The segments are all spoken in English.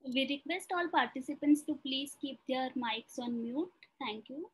We request all participants to please keep their mics on mute. Thank you.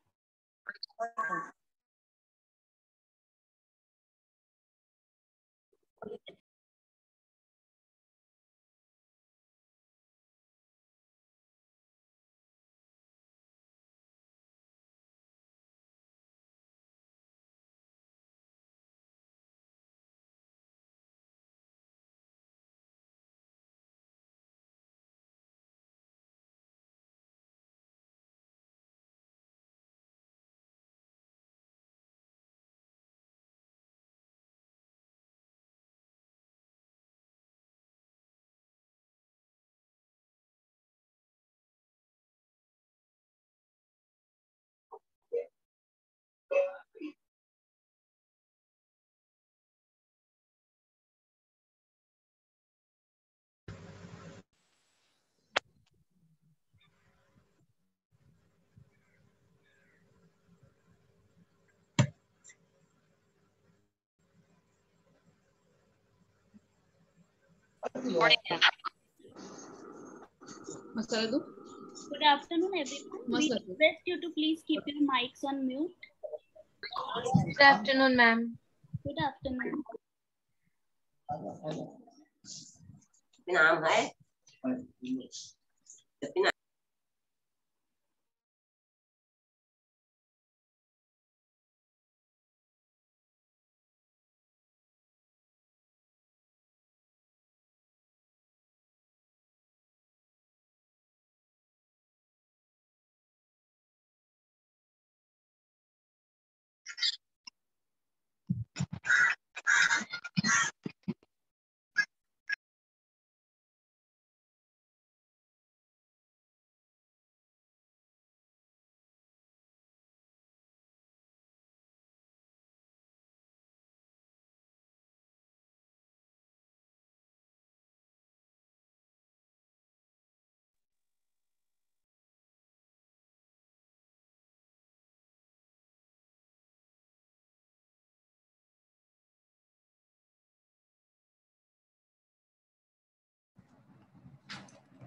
Good afternoon, everyone. We request you to please keep your mics on mute. Good afternoon, ma'am. Good afternoon. नाम है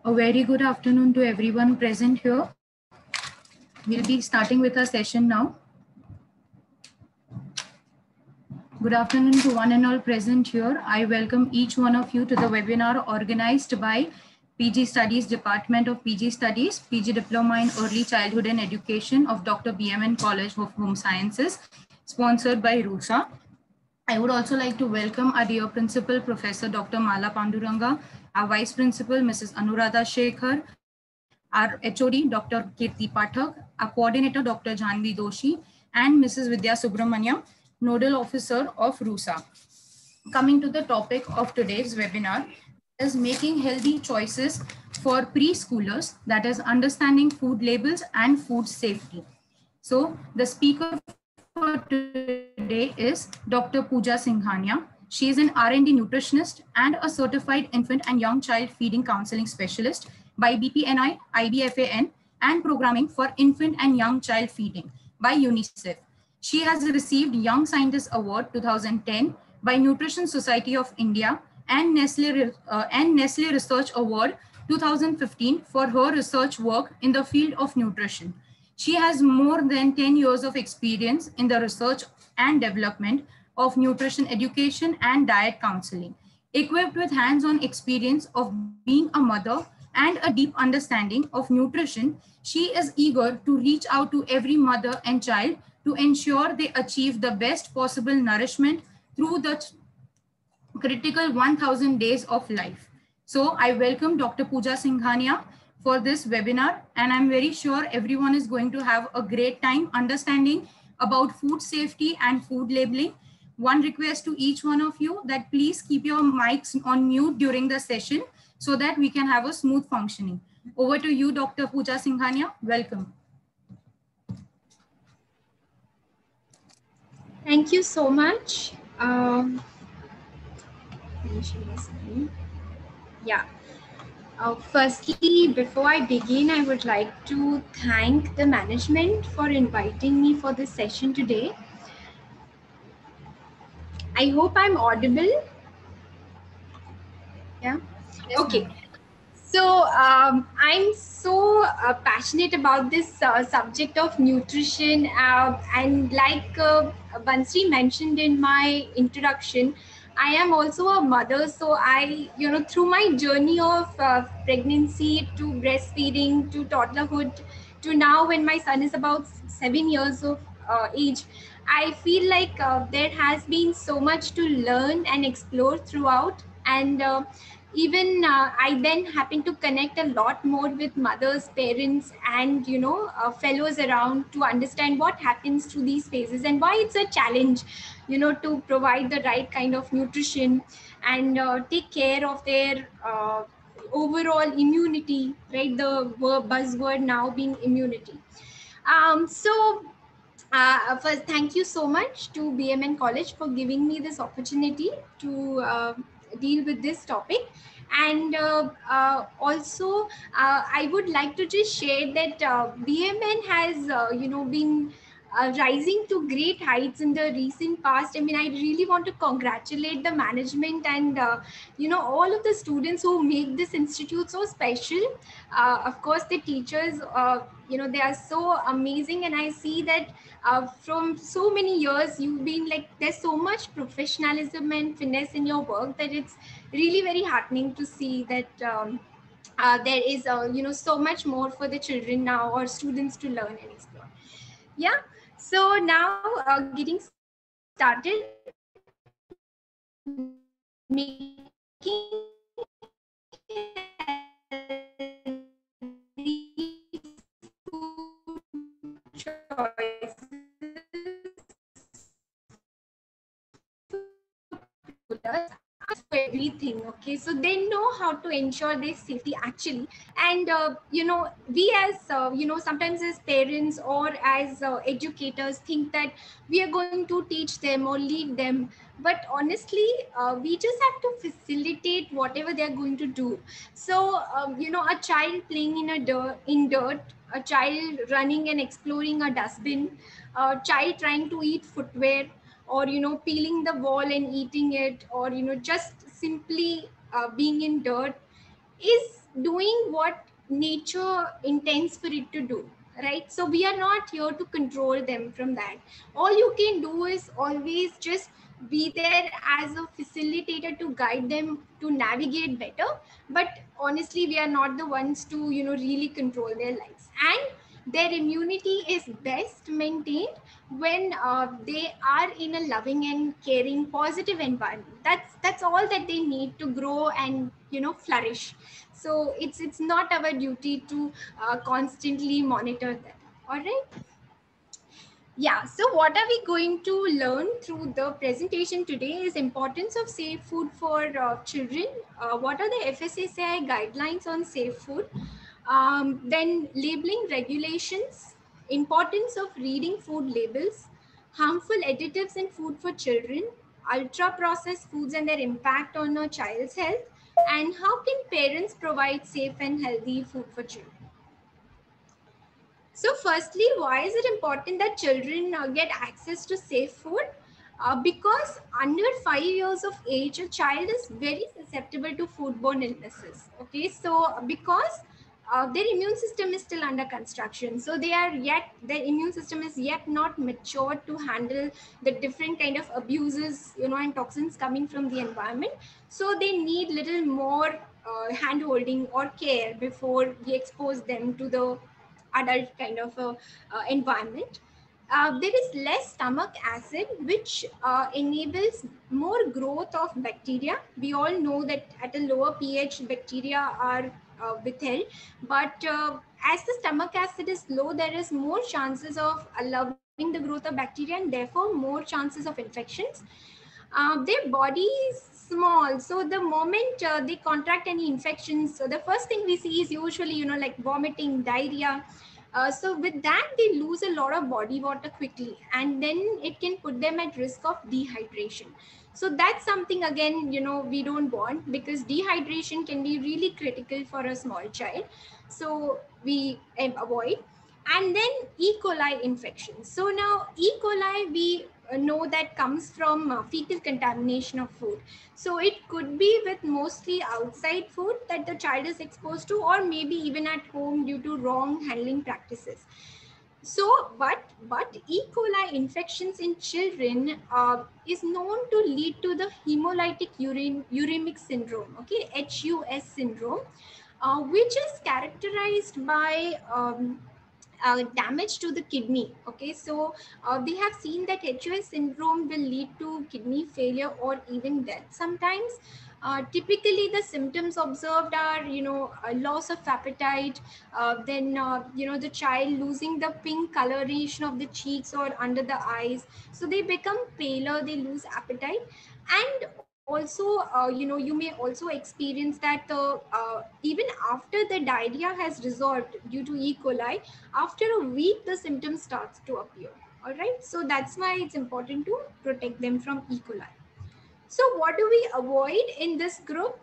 A very good afternoon to everyone present here. We'll be starting with our session now. Good afternoon to one and all present here. I welcome each one of you to the webinar organized by PG Studies Department of PG Studies, PG Diploma in Early Childhood and Education of Dr. BMN College of Home Sciences, sponsored by RUSA. I would also like to welcome our dear Principal, Professor Dr. Mala Panduranga, our Vice Principal, Mrs. Anuradha Shekhar, our HOD, Dr. Kirti Pathak, our Coordinator, Dr. Janvi Doshi, and Mrs. Vidya Subramaniam, Nodal Officer of RUSA. Coming to the topic of today's webinar is making healthy choices for preschoolers, that is understanding food labels and food safety. So the speaker for today is Dr. Pooja Singhania. She is an R&D nutritionist and a certified infant and young child feeding counseling specialist by BPNI, IBFAN, and programming for infant and young child feeding by UNICEF. She has received Young Scientist Award 2010 by Nutrition Society of India and Nestle Research Award 2015 for her research work in the field of nutrition. She has more than 10 years of experience in the research and development of nutrition education and diet counseling. Equipped with hands-on experience of being a mother and a deep understanding of nutrition, she is eager to reach out to every mother and child to ensure they achieve the best possible nourishment through the critical 1000 days of life. So I welcome Dr. Pooja Singhania for this webinar, and I'm very sure everyone is going to have a great time understanding about food safety and food labeling. One request to each one of you that please keep your mics on mute during the session so that we can have a smooth functioning. Over to you, Dr. Pooja Singhania. Welcome. Thank you so much. Firstly, before I begin, I would like to thank the management for inviting me for this session today. I hope I'm audible. Yeah. Yes, Okay. ma'am. So I'm so passionate about this subject of nutrition, and like Bansri mentioned in my introduction, I am also a mother. So I, through my journey of pregnancy to breastfeeding to toddlerhood to now, when my son is about 7 years of age, I feel like there has been so much to learn and explore throughout, and even I then happen to connect a lot more with mothers, parents, and fellows around to understand what happens through these phases and why it's a challenge, to provide the right kind of nutrition and take care of their overall immunity, right? The buzzword now being immunity. First, thank you so much to BMN College for giving me this opportunity to deal with this topic. And also, I would like to just share that BMN has, been rising to great heights in the recent past. I mean, I really want to congratulate the management and, all of the students who make this institute so special. Of course, the teachers, they are so amazing. And I see that from so many years you've been like, there's so much professionalism and finesse in your work that it's really very heartening to see that there is so much more for the children now or students to learn and explore. Yeah, so now getting started, everything. Okay, so they know how to ensure their safety actually. And we as sometimes as parents or as educators think that we are going to teach them or lead them, but honestly we just have to facilitate whatever they are going to do. So a child playing in dirt, a child running and exploring a dustbin, a child trying to eat footwear, or peeling the wall and eating it, or just simply being in dirt, is doing what nature intends for it to do, right? So we are not here to control them from that. All you can do is always just be there as a facilitator to guide them to navigate better. But honestly, we are not the ones to really control their lives. And their immunity is best maintained when they are in a loving and caring positive environment. That's all that they need to grow and flourish. So it's not our duty to constantly monitor them. All right. Yeah, so what are we going to learn through the presentation today is importance of safe food for children. What are the FSSAI guidelines on safe food? Then labeling regulations, importance of reading food labels, harmful additives in food for children, ultra processed foods and their impact on a child's health, and how can parents provide safe and healthy food for children. So firstly, why is it important that children get access to safe food? Because under 5 years of age, a child is very susceptible to foodborne illnesses. Okay, so because their immune system is still under construction, so their immune system is yet not mature to handle the different kind of abuses, and toxins coming from the environment. So they need little more hand holding or care before we expose them to the adult kind of environment. There is less stomach acid, which enables more growth of bacteria. We all know that at a lower pH, bacteria are withheld, but as the stomach acid is low, there is more chances of allowing the growth of bacteria and therefore more chances of infections. Their body is small, so the moment they contract any infections, so the first thing we see is usually like vomiting, diarrhea. So with that, they lose a lot of body water quickly, and then it can put them at risk of dehydration. So that's something, again, we don't want, because dehydration can be really critical for a small child. So we avoid. And then E. coli infections. So now E. coli, we know that comes from fecal contamination of food. So it could be with mostly outside food that the child is exposed to, or maybe even at home due to wrong handling practices. So, but E. coli infections in children is known to lead to the hemolytic uremic syndrome, okay, HUS syndrome, which is characterized by damage to the kidney. Okay, so they have seen that HUS syndrome will lead to kidney failure or even death sometimes. Typically, the symptoms observed are, a loss of appetite, then, the child losing the pink coloration of the cheeks or under the eyes. So they become paler, they lose appetite. And also, you may also experience that even after the diarrhea has resolved due to E. coli, after a week, the symptoms starts to appear. All right. So that's why it's important to protect them from E. coli. So what do we avoid in this group?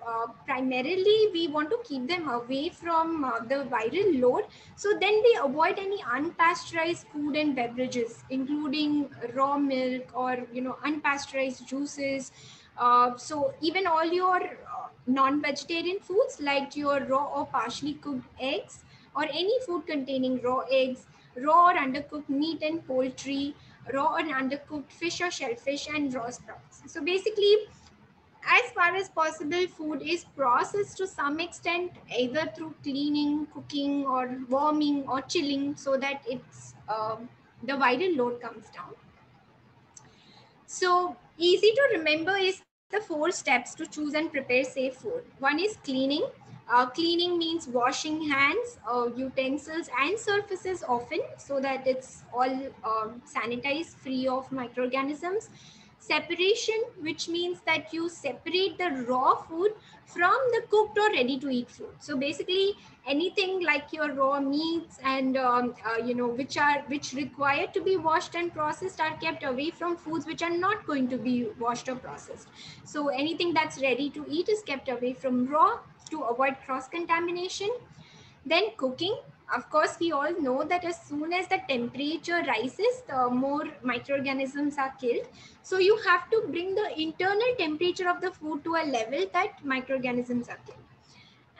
Primarily, we want to keep them away from the viral load. So then we avoid any unpasteurized food and beverages, including raw milk or, unpasteurized juices. So even all your non-vegetarian foods like your raw or partially cooked eggs, or any food containing raw eggs, raw or undercooked meat and poultry, raw and undercooked fish or shellfish, and raw sprouts. So basically, as far as possible, food is processed to some extent, either through cleaning, cooking, or warming or chilling, so that it's the viral load comes down. So easy to remember is the 4 steps to choose and prepare safe food. One is cleaning. Cleaning means washing hands, utensils, and surfaces often, so that it's all sanitized, free of microorganisms. Separation, which means that you separate the raw food from the cooked or ready to eat food. So basically, anything like your raw meats and which require to be washed and processed are kept away from foods which are not going to be washed or processed. So anything that's ready to eat is kept away from raw to avoid cross contamination. Then cooking. Of course, we all know that as soon as the temperature rises, the more microorganisms are killed. So you have to bring the internal temperature of the food to a level that microorganisms are killed.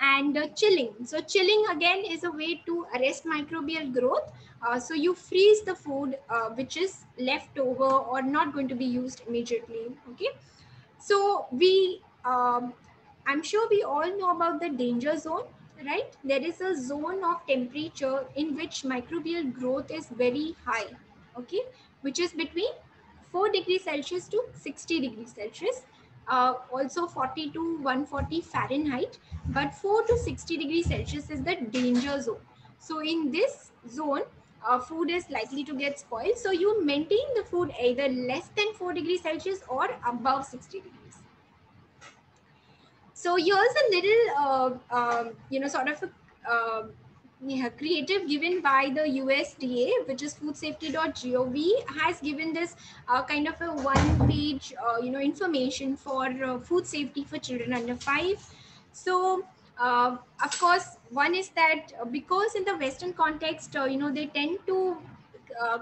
And chilling. So chilling again is a way to arrest microbial growth. So you freeze the food which is left over or not going to be used immediately. Okay. So I'm sure we all know about the danger zone, right? There is a zone of temperature in which microbial growth is very high, okay, which is between 4 degrees Celsius to 60 degrees Celsius, also 40 to 140 Fahrenheit, but 4 to 60 degrees Celsius is the danger zone. So in this zone, food is likely to get spoiled. So you maintain the food either less than 4 degrees Celsius or above 60 degrees. So here's a little, sort of a creative given by the USDA, which is foodsafety.gov, has given this kind of a one-page, information for food safety for children under 5. So, of course, one is that because in the Western context, they tend to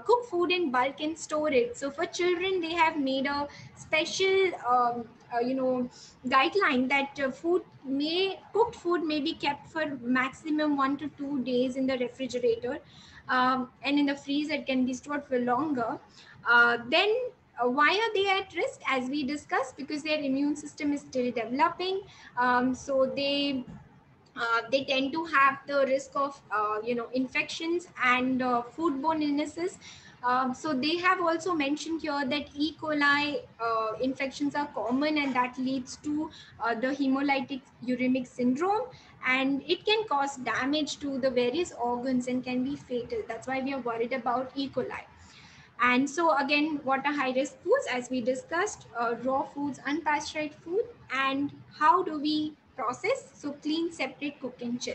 cook food in bulk and store it. So for children, they have made a special, guideline that cooked food may be kept for maximum 1 to 2 days in the refrigerator, and in the freezer it can be stored for longer. Then why are they at risk? As we discussed, because their immune system is still developing, so they tend to have the risk of infections and foodborne illnesses. So they have also mentioned here that E. coli infections are common, and that leads to the hemolytic uremic syndrome, and it can cause damage to the various organs and can be fatal. That's why we are worried about E. coli. And so again, what are high risk foods? As we discussed, raw foods, unpasteurized food, and how do we process? So clean, separate, cook, and chill.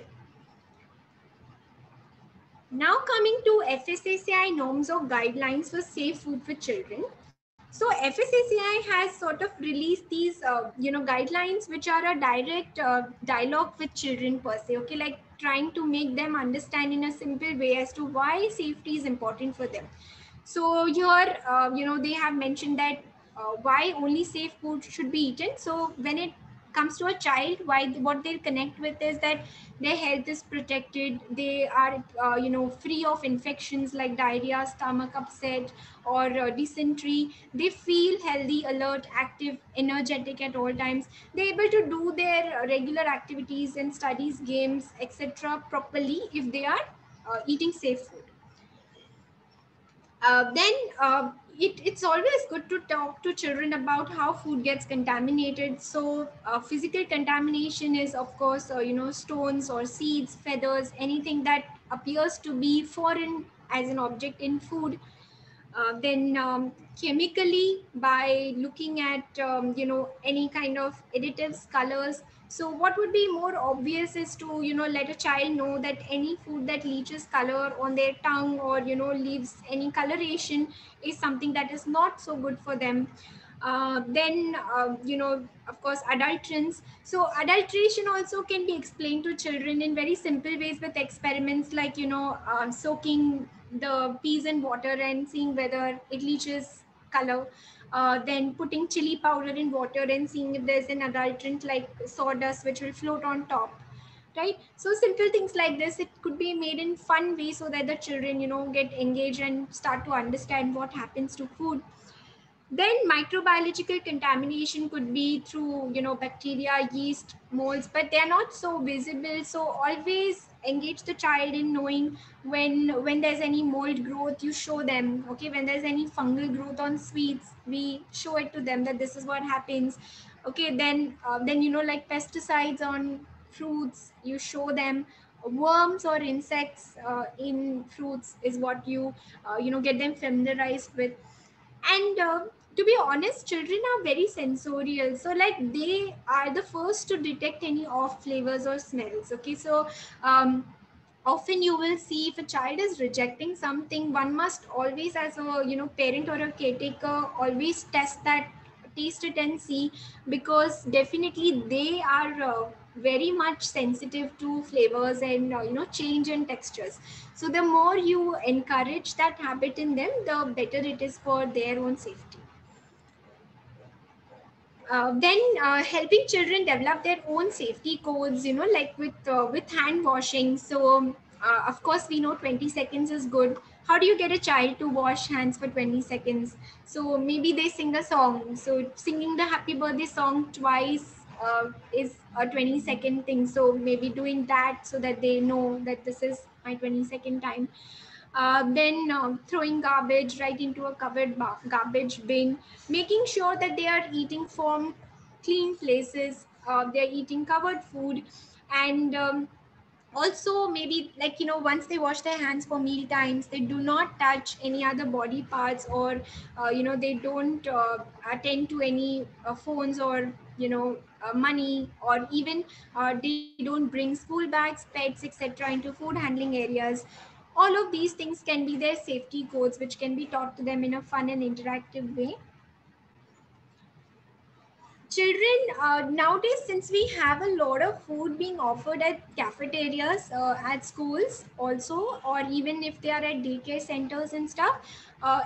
Now coming to FSSAI norms or guidelines for safe food for children. So FSSAI has sort of released these, guidelines, which are a direct dialogue with children per se, okay, like trying to make them understand in a simple way as to why safety is important for them. So here, they have mentioned that why only safe food should be eaten. So when it comes to a child, what they connect with is that their health is protected. They are, free of infections like diarrhea, stomach upset, or dysentery. They feel healthy, alert, active, energetic at all times. They're able to do their regular activities and studies, games, etc. properly if they are eating safe food. Then it's always good to talk to children about how food gets contaminated. So physical contamination is, of course, stones or seeds, feathers, anything that appears to be foreign as an object in food. Then chemically, by looking at any kind of additives, colors. So what would be more obvious is to let a child know that any food that leaches color on their tongue, or leaves any coloration, is something that is not so good for them. Then of course, adulterants. So adulteration also can be explained to children in very simple ways with experiments like soaking the peas in water and seeing whether it leaches color. Then putting chili powder in water and seeing if there's an adulterant like sawdust which will float on top, right? So simple things like this, it could be made in fun way so that the children get engaged and start to understand what happens to food. Then microbiological contamination could be through bacteria, yeast, molds, but they are not so visible. So always engage the child in knowing when there's any mold growth, you show them. Okay, when there's any fungal growth on sweets, we show it to them that this is what happens. Okay, then like pesticides on fruits, you show them. Worms or insects in fruits is what you get them familiarized with. And to be honest, children are very sensorial, so like they are the first to detect any off flavors or smells. Okay, so often you will see if a child is rejecting something, one must always, as a parent or a caretaker, always test that, taste it and see, because definitely they are very much sensitive to flavors and change in textures. So the more you encourage that habit in them, the better it is for their own safety. Then helping children develop their own safety codes, like with hand washing. So of course we know 20 seconds is good. How do you get a child to wash hands for 20 seconds? So maybe they sing a song, so singing the happy birthday song twice is a 20-second thing. So maybe doing that so that they know that this is my 20-second time. Then throwing garbage right into a covered garbage bin, making sure that they are eating from clean places, they're eating covered food. And also maybe like once they wash their hands for meal times, they do not touch any other body parts, or they don't attend to any phones, or money, or even they don't bring school bags, pets, etc. into food handling areas. All of these things can be their safety codes, which can be taught to them in a fun and interactive way. Children, nowadays, since we have a lot of food being offered at cafeterias, at schools also, or even if they are at daycare centers and stuff,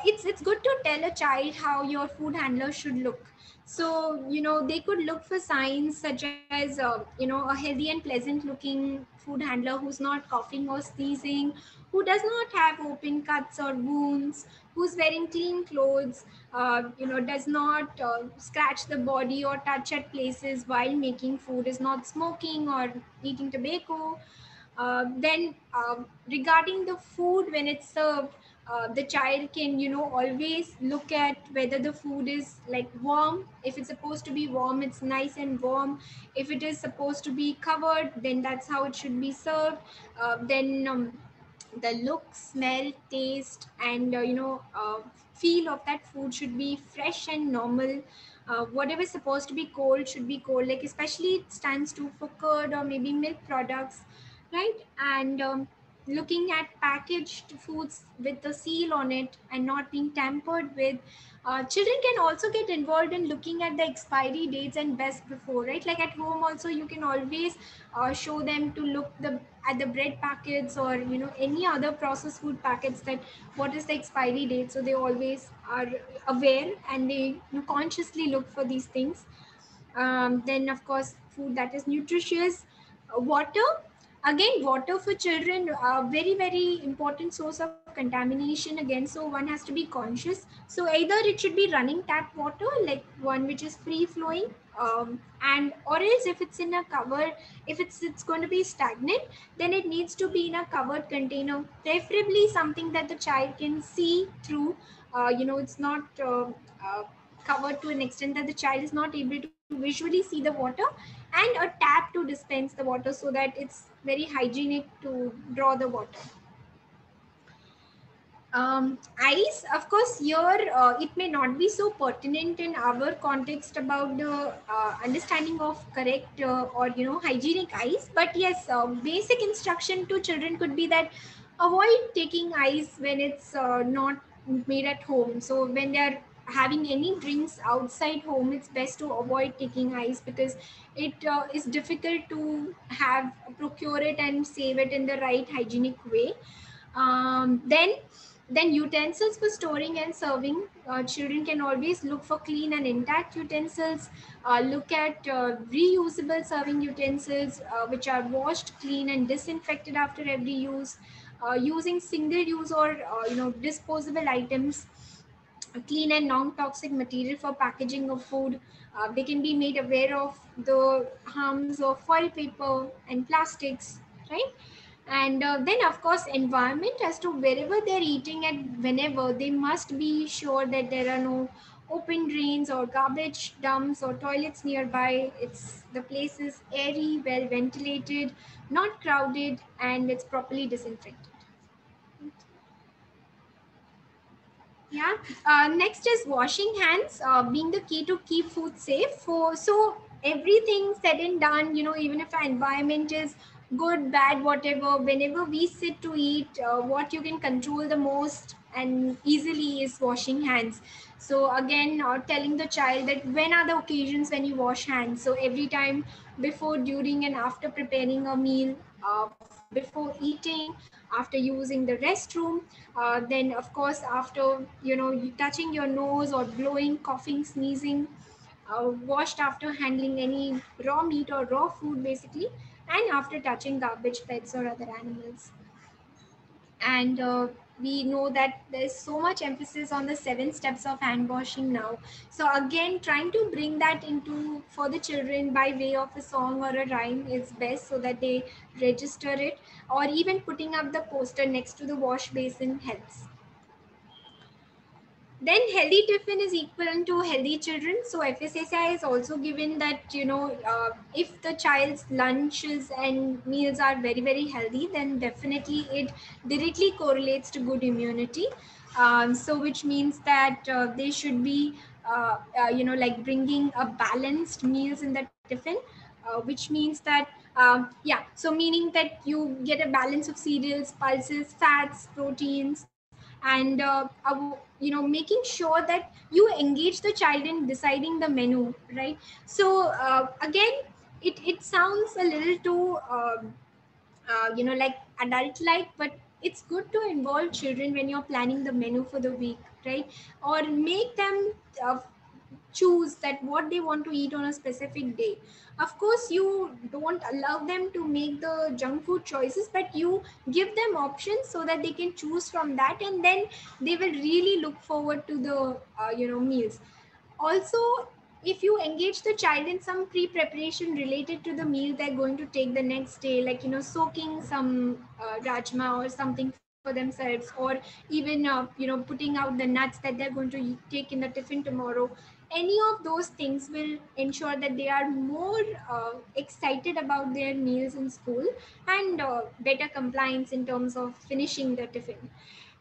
it's good to tell a child how your food handler should look. So they could look for signs such as a healthy and pleasant looking food handler who's not coughing or sneezing, who does not have open cuts or wounds, who's wearing clean clothes, does not scratch the body or touch at places while making food, is not smoking or eating tobacco. Then regarding the food when it's served, the child can always look at whether the food is like warm. If it's supposed to be warm, it's nice and warm. If it is supposed to be covered, then that's how it should be served. Then the look, smell, taste, and feel of that food should be fresh and normal. Whatever is supposed to be cold should be cold, like especially it stands to for curd or maybe milk products, right? And looking at packaged foods with the seal on it and not being tampered with. Children can also get involved in looking at the expiry dates and best before, right? Like at home also, you can always show them to look at the bread packets or any other processed food packets, that what is the expiry date, so they always are aware and they consciously look for these things. Then of course food that is nutritious. Water, again, water for children, very very important source of contamination again, so one has to be conscious. So either it should be running tap water, like one which is free flowing, and or else if it's in a cover, if it's going to be stagnant, then it needs to be in a covered container, preferably something that the child can see through. It's not covered to an extent that the child is not able to visually see the water, and a tap to dispense the water so that it's very hygienic to draw the water. Ice, of course, here it may not be so pertinent in our context about the understanding of correct or hygienic ice, but yes, basic instruction to children could be that avoid taking ice when it's not made at home. So when they are having any drinks outside home, it's best to avoid taking ice because it is difficult to have procure it and save it in the right hygienic way. Then utensils for storing and serving. Children can always look for clean and intact utensils. Look at reusable serving utensils which are washed, clean, and disinfected after every use. Using single-use or disposable items, clean and non-toxic material for packaging of food. They can be made aware of the harms of foil paper and plastics, right? And then of course environment, as to wherever they're eating and whenever, they must be sure that there are no open drains or garbage dumps or toilets nearby. It's the place is airy, well ventilated, not crowded, and it's properly disinfected. Yeah. Next is washing hands, being the key to keep food safe. So everything said and done, even if our environment is good, bad, whatever, whenever we sit to eat, what you can control the most and easily is washing hands. So again, telling the child that when are the occasions when you wash hands. So every time, before, during, and after preparing a meal, before eating, after using the restroom, then of course after you touching your nose or blowing, coughing, sneezing, washed after handling any raw meat or raw food basically, and after touching garbage, pets, or other animals. And we know that there's so much emphasis on the 7 steps of hand washing now. So again, trying to bring that into for the children by way of a song or a rhyme is best, so that they register it, or even putting up the poster next to the wash basin helps. Then healthy tiffin is equivalent to healthy children. So FSSAI is also given that if the child's lunches and meals are very very healthy, then definitely it directly correlates to good immunity. So which means that they should be like bringing a balanced meals in the tiffin, which means that so meaning that you get a balance of cereals, pulses, fats, proteins, and making sure that you engage the child in deciding the menu, right? So again, it sounds a little too like adult like, but it's good to involve children when you're planning the menu for the week, right? Or make them choose that what they want to eat on a specific day. Of course, you don't allow them to make the junk food choices, but you give them options so that they can choose from that, and then they will really look forward to the meals. Also, if you engage the child in some pre-preparation related to the meal they're going to take the next day, like soaking some rajma or something for themselves, or even putting out the nuts that they're going to take in the tiffin tomorrow, any of those things will ensure that they are more excited about their meals in school, and better compliance in terms of finishing the tiffin.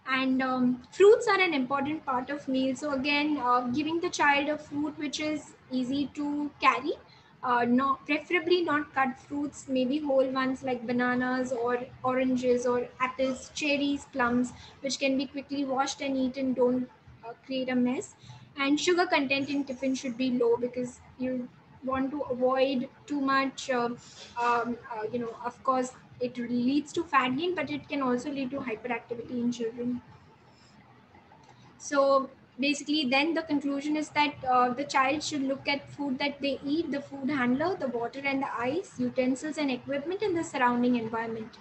And fruits are an important part of meal. So again, giving the child a fruit which is easy to carry, preferably not cut fruits, maybe whole ones like bananas or oranges or apples, cherries, plums, which can be quickly washed and eaten, don't create a mess. And sugar content in tiffin should be low because you want to avoid too much, of course, it leads to fat gain, but it can also lead to hyperactivity in children. So basically, then the conclusion is that the child should look at food that they eat, the food handler, the water and the ice, utensils and equipment, and the surrounding environment.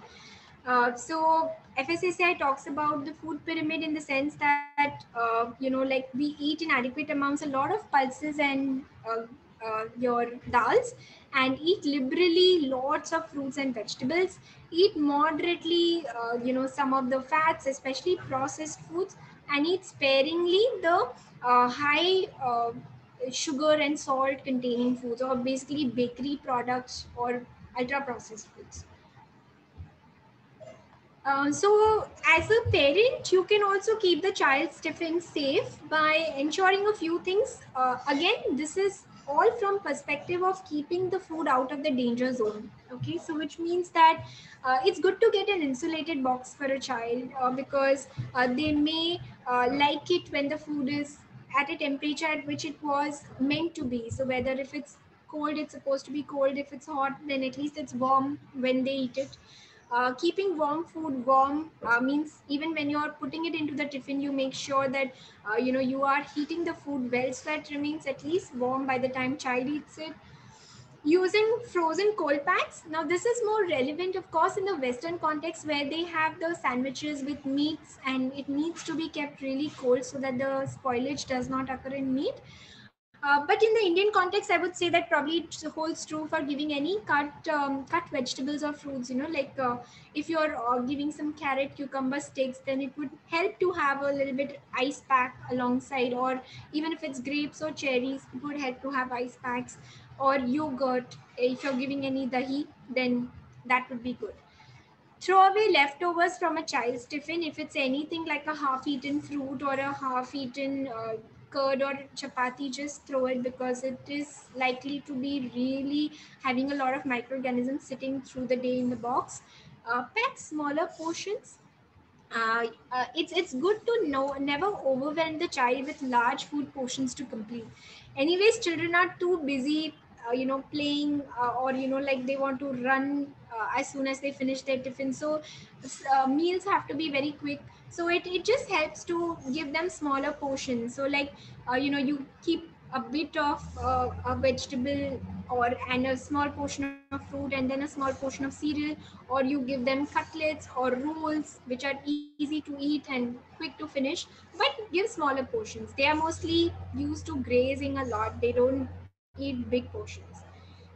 So FSSAI talks about the food pyramid in the sense that like we eat in adequate amounts a lot of pulses and your dals, and eat liberally lots of fruits and vegetables. Eat moderately, some of the fats, especially processed foods, and eat sparingly the high sugar and salt containing foods, or basically bakery products or ultra processed foods. So as a parent, you can also keep the child's tiffin safe by ensuring a few things. Again, this is all from perspective of keeping the food out of the danger zone. Okay, so which means that it's good to get an insulated box for a child because they may like it when the food is at a temperature at which it was meant to be. So whether if it's cold, it's supposed to be cold. If it's hot, then at least it's warm when they eat it. Keeping warm food warm means even when you're putting it into the tiffin, you make sure that you are heating the food well so that it remains at least warm by the time child eats it. Using frozen cold packs. Now this is more relevant, of course, in the Western context where they have the sandwiches with meats and it needs to be kept really cold so that the spoilage does not occur in meat. But in the Indian context, I would say that probably it holds true for giving any cut vegetables or fruits. Like if you're giving some carrot, cucumber sticks, then it would help to have a little bit ice pack alongside, or even if it's grapes or cherries, it would help to have ice packs, or yogurt. If you're giving any dahi, then that would be good. Throw away leftovers from a child's tiffin if it's anything like a half-eaten fruit or a half-eaten curd or chapati. Just throw it because it is likely to be really having a lot of microorganisms sitting through the day in the box. Pack smaller portions. It's good to know never overwhelm the child with large food portions to complete. Anyways, children are too busy playing, or like they want to run as soon as they finish their tiffin. So meals have to be very quick, so it just helps to give them smaller portions. So like you keep a bit of a vegetable or and a small portion of fruit and then a small portion of cereal, or you give them cutlets or rolls which are easy to eat and quick to finish, but give smaller portions. They are mostly used to grazing a lot, they don't eat big portions.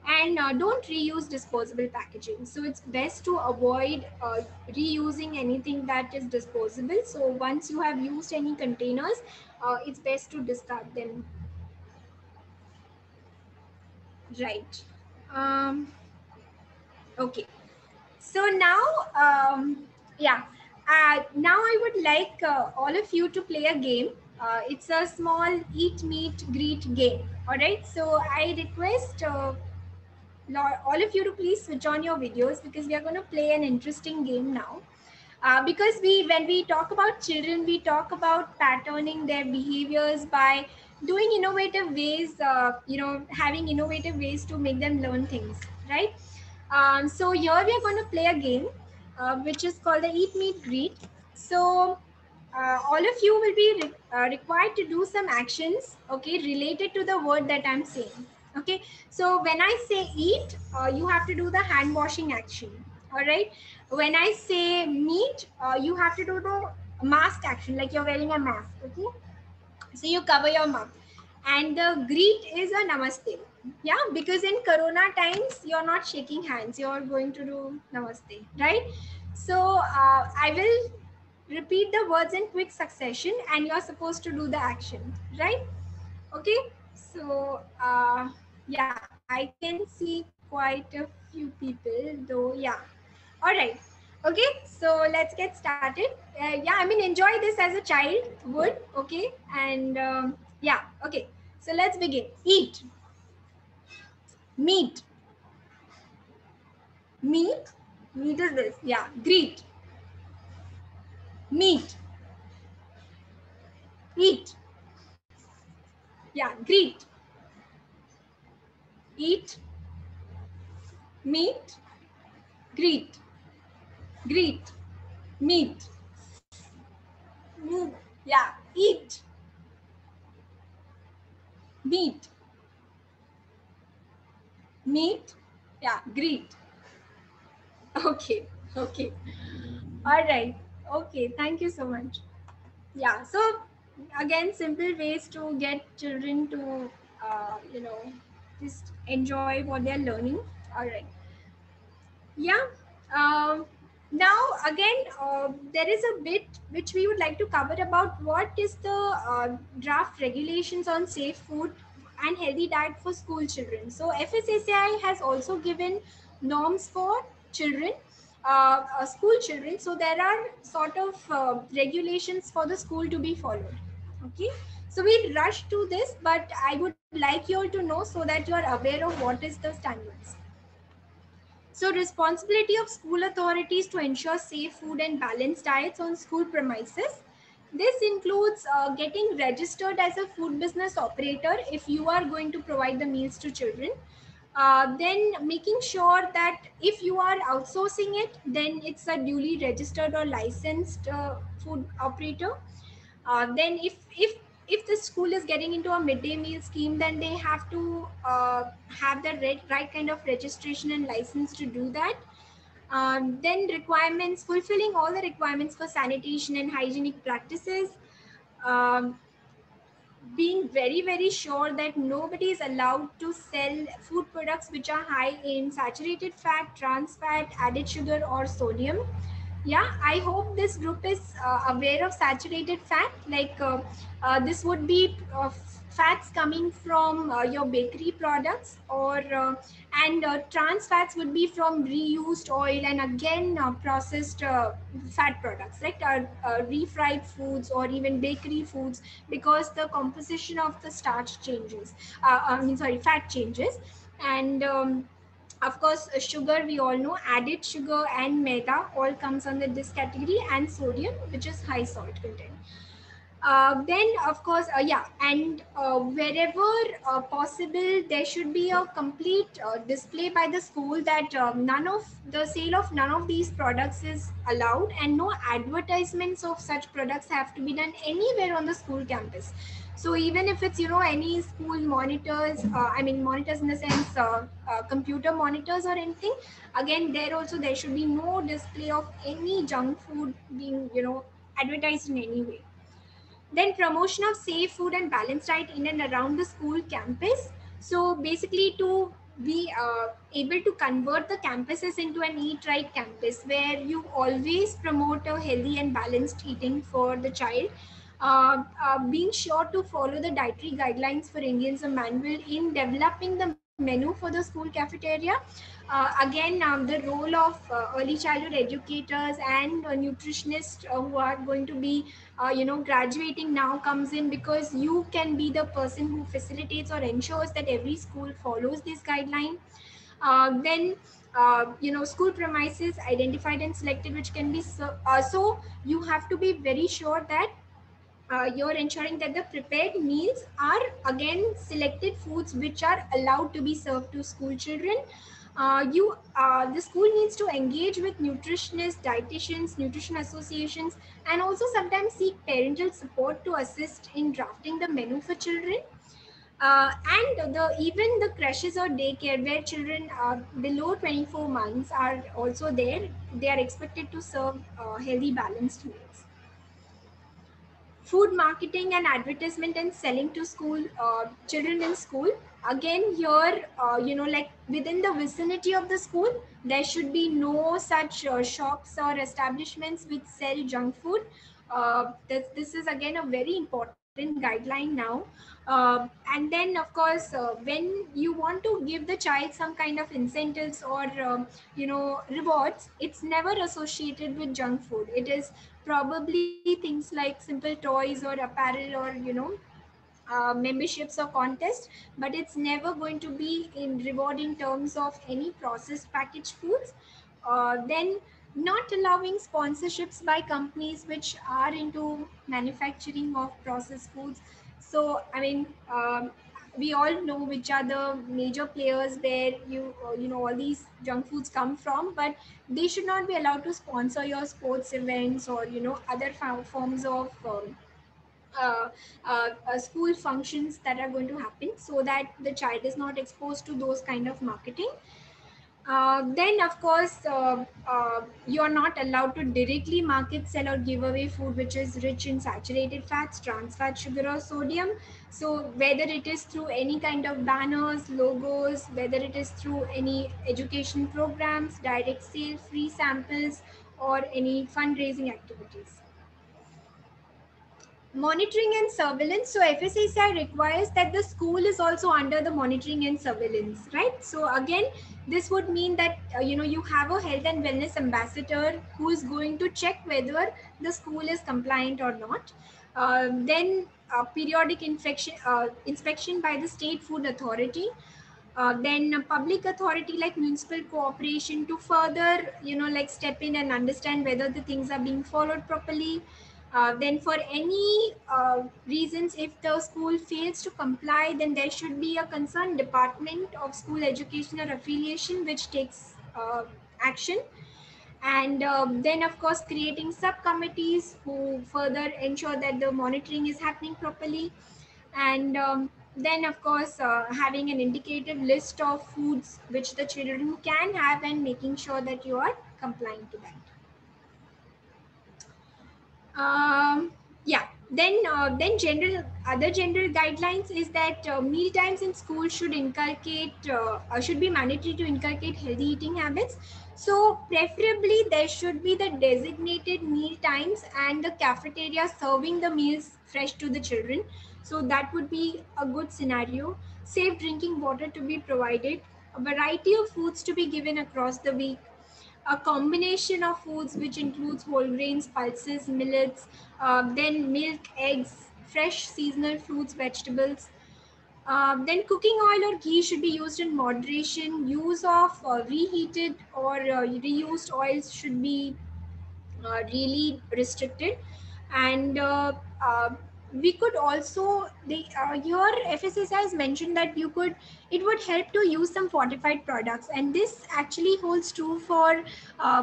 And don't reuse disposable packaging. So it's best to avoid reusing anything that is disposable. So once you have used any containers, it's best to discard them. Right. um, okay, so now now I would like all of you to play a game. It's a small eat meet greet game. All right, so I request all of you to please switch on your videos because we are going to play an interesting game now. Because when we talk about children, we talk about patterning their behaviors by doing innovative ways, having innovative ways to make them learn things, right? So here we are going to play a game which is called the Eat Meet Greet. So all of you will be required to do some actions, okay, related to the word that I'm saying. Okay, so when I say eat, you have to do the hand washing action. All right. When I say meet, you have to do the mask action, like you're wearing a mask. Okay, so you cover your mouth. And the greet is a namaste. Yeah, because in Corona times, you're not shaking hands, you're going to do namaste, right? So I will repeat the words in quick succession and you're supposed to do the action, right? Okay, so yeah, I can see quite a few people though. Yeah, all right. Okay, so let's get started. Yeah, I mean, enjoy this as a child would. Okay, and yeah, okay, so let's begin. Eat. Meet. Meet. Meet is this. Yeah. Greet. Meet. Eat. Yeah. Greet. Eat. Meet. Greet. Greet. Meet. Meet. Yeah. Eat. Meet. Meet. Yeah. Greet. Okay. Okay. All right. Okay. Thank you so much. Yeah. So again, simple ways to get children to, just enjoy what they're learning. All right. Yeah. Um, Now, again, there is a bit which we would like to cover about what is the draft regulations on safe food and healthy diet for school children. So, FSSAI has also given norms for children, school children. So, there are sort of regulations for the school to be followed. Okay. So, we'll rush to this, but I would like you all to know so that you are aware of what is the standards. So, responsibility of school authorities to ensure safe food and balanced diets on school premises. This includes getting registered as a food business operator if you are going to provide the meals to children. Then making sure that if you are outsourcing it, then it's a duly registered or licensed food operator. Then if the school is getting into a midday meal scheme, then they have to have the right kind of registration and license to do that. Then requirements, fulfilling all the requirements for sanitation and hygienic practices. um, Being very sure that nobody is allowed to sell food products which are high in saturated fat, trans fat, added sugar or sodium. Yeah, I hope this group is aware of saturated fat. Like this would be fats coming from your bakery products, or and trans fats would be from reused oil and again processed fat products, like refried foods or even bakery foods, because the composition of the starch changes, fat changes. And of course, sugar, we all know, added sugar and maida all comes under this category, and sodium, which is high salt content. Then, of course, yeah, and wherever possible, there should be a complete display by the school that none of the sale of none of these products is allowed, and no advertisements of such products have to be done anywhere on the school campus. So even if it's, any school monitors, monitors in the sense computer monitors or anything, again, there also there should be no display of any junk food being, advertised in any way. Then promotion of safe food and balanced diet in and around the school campus. So basically, to be able to convert the campuses into an eat right campus where you always promote a healthy and balanced eating for the child. Being sure to follow the dietary guidelines for Indians manual in developing the menu for the school cafeteria. Again, the role of early childhood educators and nutritionists who are going to be graduating now comes in, because you can be the person who facilitates or ensures that every school follows this guideline. Then school premises identified and selected, which can be so you have to be very sure that you're ensuring that the prepared meals are again selected foods which are allowed to be served to school children. The school needs to engage with nutritionists, dietitians, nutrition associations, and also sometimes seek parental support to assist in drafting the menu for children. And even the creches or daycare where children below 24 months are also there, they are expected to serve healthy, balanced meals. Food marketing and advertisement and selling to school children in school. Again, here like within the vicinity of the school, there should be no such shops or establishments which sell junk food. This is again a very important guideline now. And then, of course, when you want to give the child some kind of incentives or rewards, it's never associated with junk food. It is probably things like simple toys or apparel or memberships or contests, but it's never going to be in reward in terms of any processed packaged foods. Then not allowing sponsorships by companies which are into manufacturing of processed foods. So I mean, we all know which are the major players where you know all these junk foods come from, but they should not be allowed to sponsor your sports events or you know other forms of uh, school functions that are going to happen, so that the child is not exposed to those kind of marketing. Then of course you are not allowed to directly market, sell or give away food which is rich in saturated fats, trans fat, sugar or sodium. So whether it is through any kind of banners, logos, whether it is through any education programs, direct sale, free samples or any fundraising activities. Monitoring and surveillance. So FSSAI requires that the school is also under the monitoring and surveillance, right? So again, this would mean that you know you have a health and wellness ambassador who is going to check whether the school is compliant or not. Then periodic inspection by the state food authority. Then a public authority like municipal corporation to further you know like step in and understand whether the things are being followed properly. Then for any reasons, if the school fails to comply, then there should be a concerned department of school education or affiliation which takes action. And then of course creating subcommittees who further ensure that the monitoring is happening properly. And then of course having an indicative list of foods which the children can have and making sure that you are compliant to that. Yeah, then general other general guidelines is that meal times in school should inculcate should be mandatory to inculcate healthy eating habits. So preferably there should be the designated meal times and the cafeteria serving the meals fresh to the children. So that would be a good scenario. Safe drinking water to be provided, a variety of foods to be given across the week, a combination of foods which includes whole grains, pulses, millets, then milk, eggs, fresh seasonal fruits, vegetables. Then cooking oil or ghee should be used in moderation. Use of reheated or reused oils should be really restricted. And we could also your FSSI has mentioned that you could it would help to use some fortified products, and this actually holds true for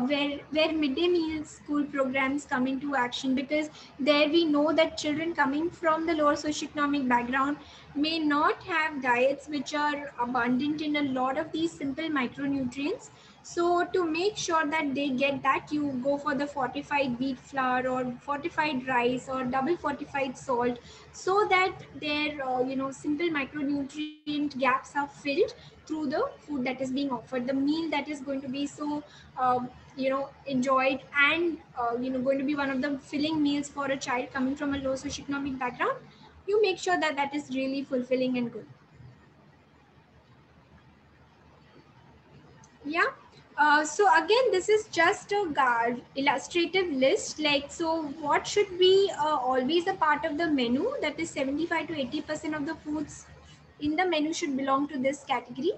where midday meal school programs come into action, because there we know that children coming from the lower socioeconomic background may not have diets which are abundant in a lot of these simple micronutrients. So to make sure that they get that, you go for the fortified wheat flour or fortified rice or double fortified salt, so that their you know simple micronutrient gaps are filled through the food that is being offered. The meal that is going to be so you know enjoyed and you know going to be one of the filling meals for a child coming from a low socioeconomic background. You make sure that that is really fulfilling and good. Yeah. So again, this is just a illustrative list. Like, so what should be always a part of the menu? That is 75 to 80% of the foods in the menu should belong to this category,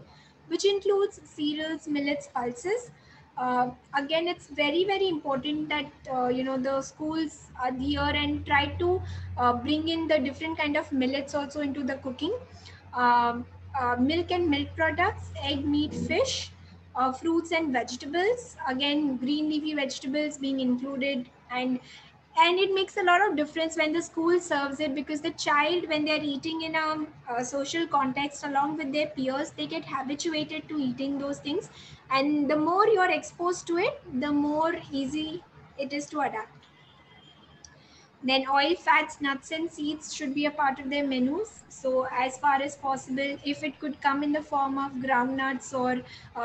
which includes cereals, millets, pulses. Again, it's very, very important that, you know, the schools are here and try to bring in the different kind of millets also into the cooking. Milk and milk products, egg, meat, fish, fruits and vegetables. Again, green leafy vegetables being included, and it makes a lot of difference when the school serves it, because the child, when they're eating in a social context along with their peers, they get habituated to eating those things, and the more you're exposed to it, the more easy it is to adapt. Then oil, fats, nuts and seeds should be a part of their menus. So as far as possible, if it could come in the form of groundnuts or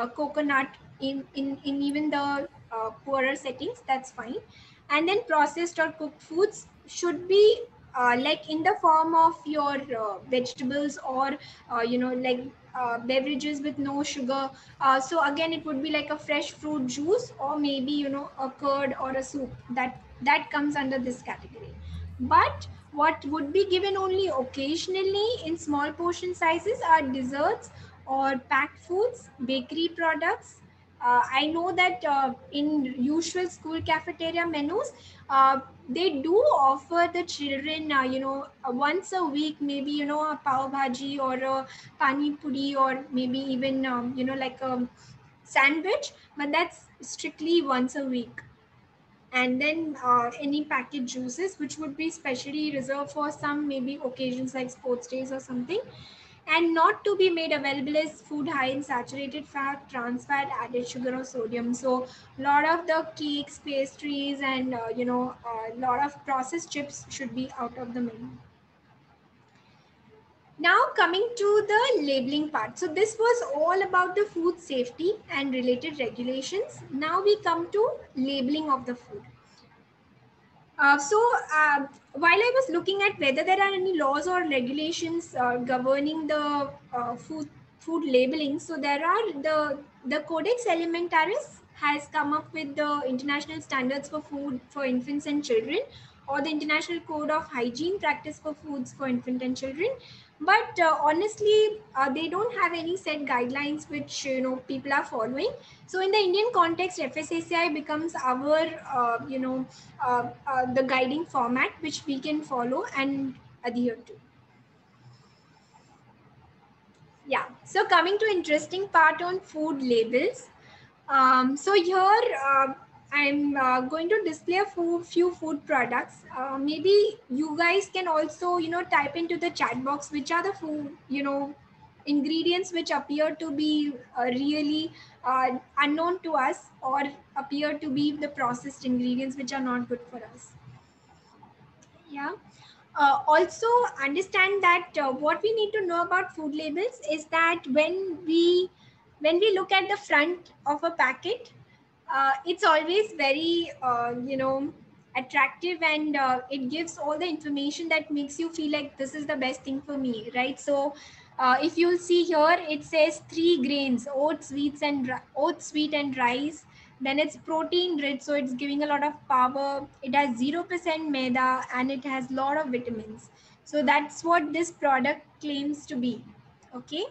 coconut in even the poorer settings, that's fine. And then processed or cooked foods should be like in the form of your vegetables or you know like beverages with no sugar. So again, it would be like a fresh fruit juice or maybe you know a curd or a soup that comes under this category. But what would be given only occasionally in small portion sizes are desserts or packed foods, bakery products. I know that in usual school cafeteria menus, they do offer the children, once a week, maybe, a pav bhaji or a pani puri, or maybe even, like a sandwich, but that's strictly once a week. And then any packaged juices, which would be specially reserved for some maybe occasions like sports days or something. And not to be made available is food high in saturated fat, trans fat, added sugar or sodium. So a lot of the cakes, pastries, and a lot of processed chips should be out of the menu. Now coming to the labeling part. So this was all about the food safety and related regulations. Now we come to labeling of the food. While I was looking at whether there are any laws or regulations governing the food labeling, so there are the Codex Alimentaris has come up with the international standards for food for infants and children, or the International Code of Hygiene Practice for Foods for Infant and Children. But honestly, they don't have any set guidelines which people are following. So in the Indian context, FSSAI becomes our the guiding format which we can follow and adhere to. Yeah. So coming to interesting part on food labels. So here I'm going to display a few food products. Maybe you guys can also, type into the chat box which are the food, ingredients which appear to be really unknown to us, or appear to be the processed ingredients which are not good for us. Yeah. Also understand that what we need to know about food labels is that when we look at the front of a packet, it's always very attractive, and it gives all the information that makes you feel like this is the best thing for me, right? So if you'll see here, it says 3 grains: oats, oats, wheat and rice. Then it's protein rich, so it's giving a lot of power. It has 0% maida and it has a lot of vitamins. So that's what this product claims to be. Okay,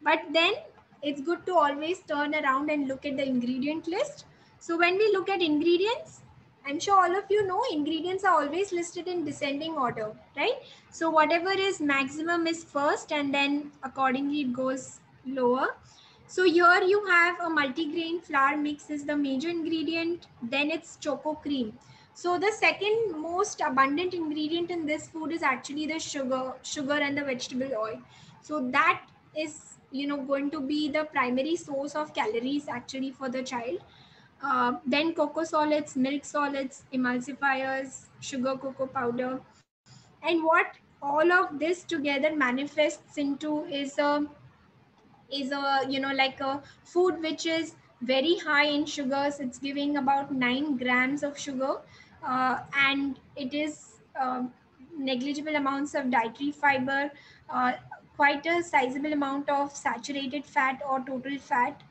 but then it's good to always turn around and look at the ingredient list. So when we look at ingredients, I'm sure all of you know ingredients are always listed in descending order, right? So whatever is maximum is first, and then accordingly it goes lower. So here you have a multigrain flour mix is the major ingredient, then it's choco cream. So the second most abundant ingredient in this food is actually the sugar and the vegetable oil. So that is going to be the primary source of calories actually for the child. Then cocoa solids, milk solids, emulsifiers, sugar, cocoa powder, and what all of this together manifests into is a like a food which is very high in sugars. It's giving about 9 grams of sugar, and it is negligible amounts of dietary fiber, uh, quite a sizable amount of saturated fat or total fat,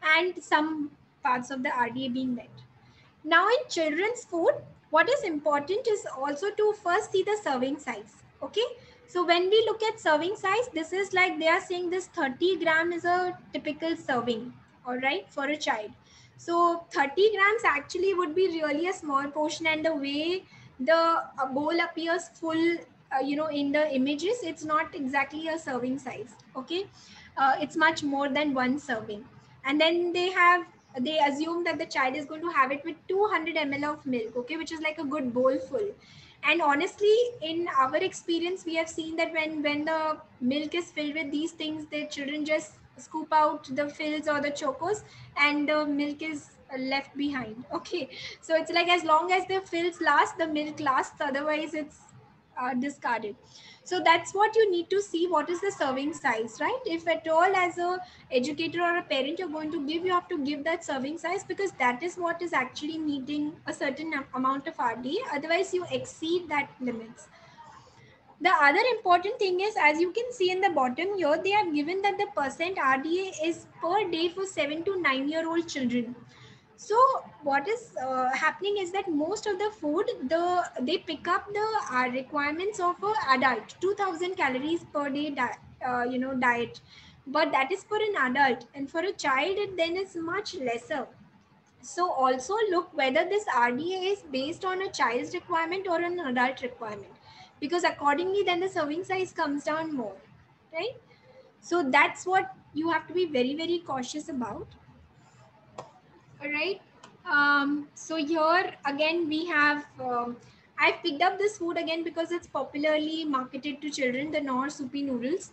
and some parts of the RDA being met. Now in children's food, what is important is also to first see the serving size. Okay. So when we look at serving size, this is like they are saying this 30 gram is a typical serving, all right, for a child. So 30 grams actually would be really a small portion, and the way the bowl appears full, in the images, it's not exactly a serving size. Okay. It's much more than one serving. And then they assume that the child is going to have it with 200 ml of milk, okay, which is like a good bowl full. And honestly, in our experience, we have seen that when the milk is filled with these things, the children just scoop out the fills or the chocos, and the milk is left behind. Okay, so it's like as long as the fills last, the milk lasts, otherwise it's discarded. So that's what you need to see, what is the serving size, right? If at all as a educator or a parent you're going to give, you have to give that serving size, because that is what is actually meeting a certain amount of RDA. Otherwise you exceed that limits. The other important thing is, as you can see in the bottom here, they have given that the percent RDA is per day for 7 to 9 year old children. So what is happening is that most of the food, they pick up the requirements of an adult, 2000 calories per day diet, but that is for an adult, and for a child it then is much lesser. So also look whether this RDA is based on a child's requirement or an adult requirement, because accordingly then the serving size comes down more, right? So that's what you have to be very, very cautious about. All right. So here again we have, I've picked up this food again because it's popularly marketed to children, the Knorr Soupy noodles.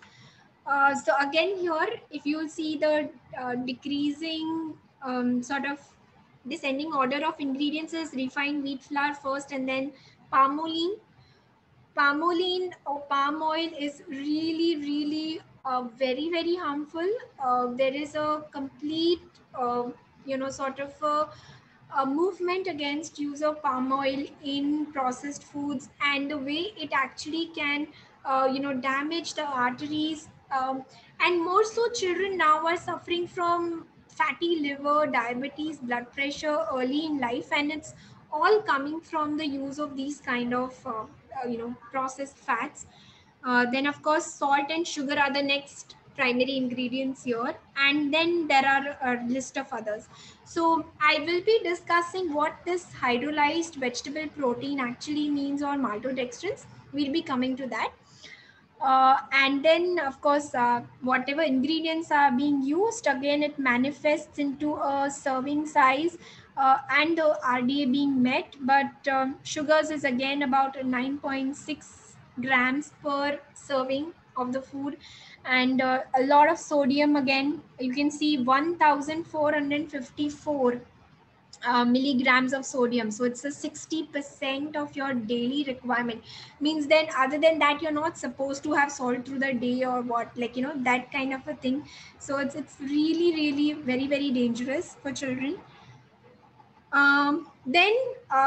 So again here, if you see the decreasing sort of descending order of ingredients is refined wheat flour first, and then palmolene. Palmolene or palm oil is really, really very, very harmful. There is a complete, sort of a movement against use of palm oil in processed foods, and the way it actually can, damage the arteries. And more so, children now are suffering from fatty liver, diabetes, blood pressure early in life, and it's all coming from the use of these kind of processed fats. Then of course salt and sugar are the next primary ingredients here, and then there are a list of others. So I will be discussing what this hydrolyzed vegetable protein actually means, or maltodextrins. We'll be coming to that. And then of course whatever ingredients are being used, again it manifests into a serving size and the RDA being met. But sugars is again about 9.6 grams per serving of the food, and a lot of sodium. Again you can see 1454 milligrams of sodium. So it's a 60% of your daily requirement. Means then other than that you're not supposed to have salt through the day or what, like that kind of a thing. So it's really, really very, very dangerous for children. Then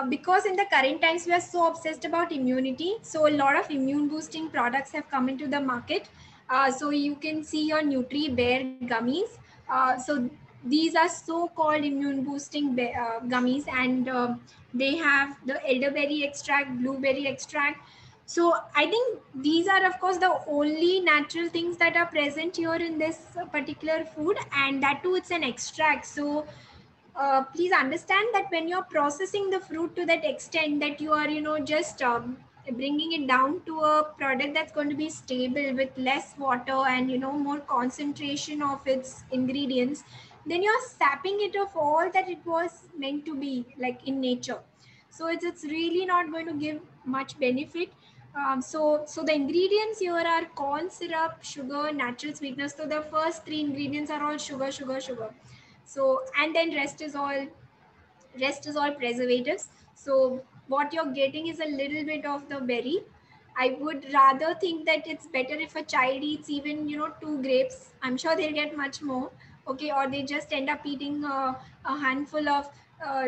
because in the current times we are so obsessed about immunity, so a lot of immune boosting products have come into the market. So you can see your Nutri-Bear gummies. So these are so-called immune boosting gummies, and they have the elderberry extract, blueberry extract. So I think these are of course the only natural things that are present here in this particular food, and that too it's an extract. So please understand that when you're processing the fruit to that extent that you are just bringing it down to a product that's going to be stable with less water and more concentration of its ingredients, then you're sapping it of all that it was meant to be, like in nature. So it's really not going to give much benefit. So the ingredients here are corn syrup, sugar, natural sweetness. So the first three ingredients are all sugar, sugar, sugar. So and then rest is all preservatives. So what you're getting is a little bit of the berry. I would rather think that it's better if a child eats even 2 grapes. I'm sure they'll get much more. Okay, or they just end up eating a handful of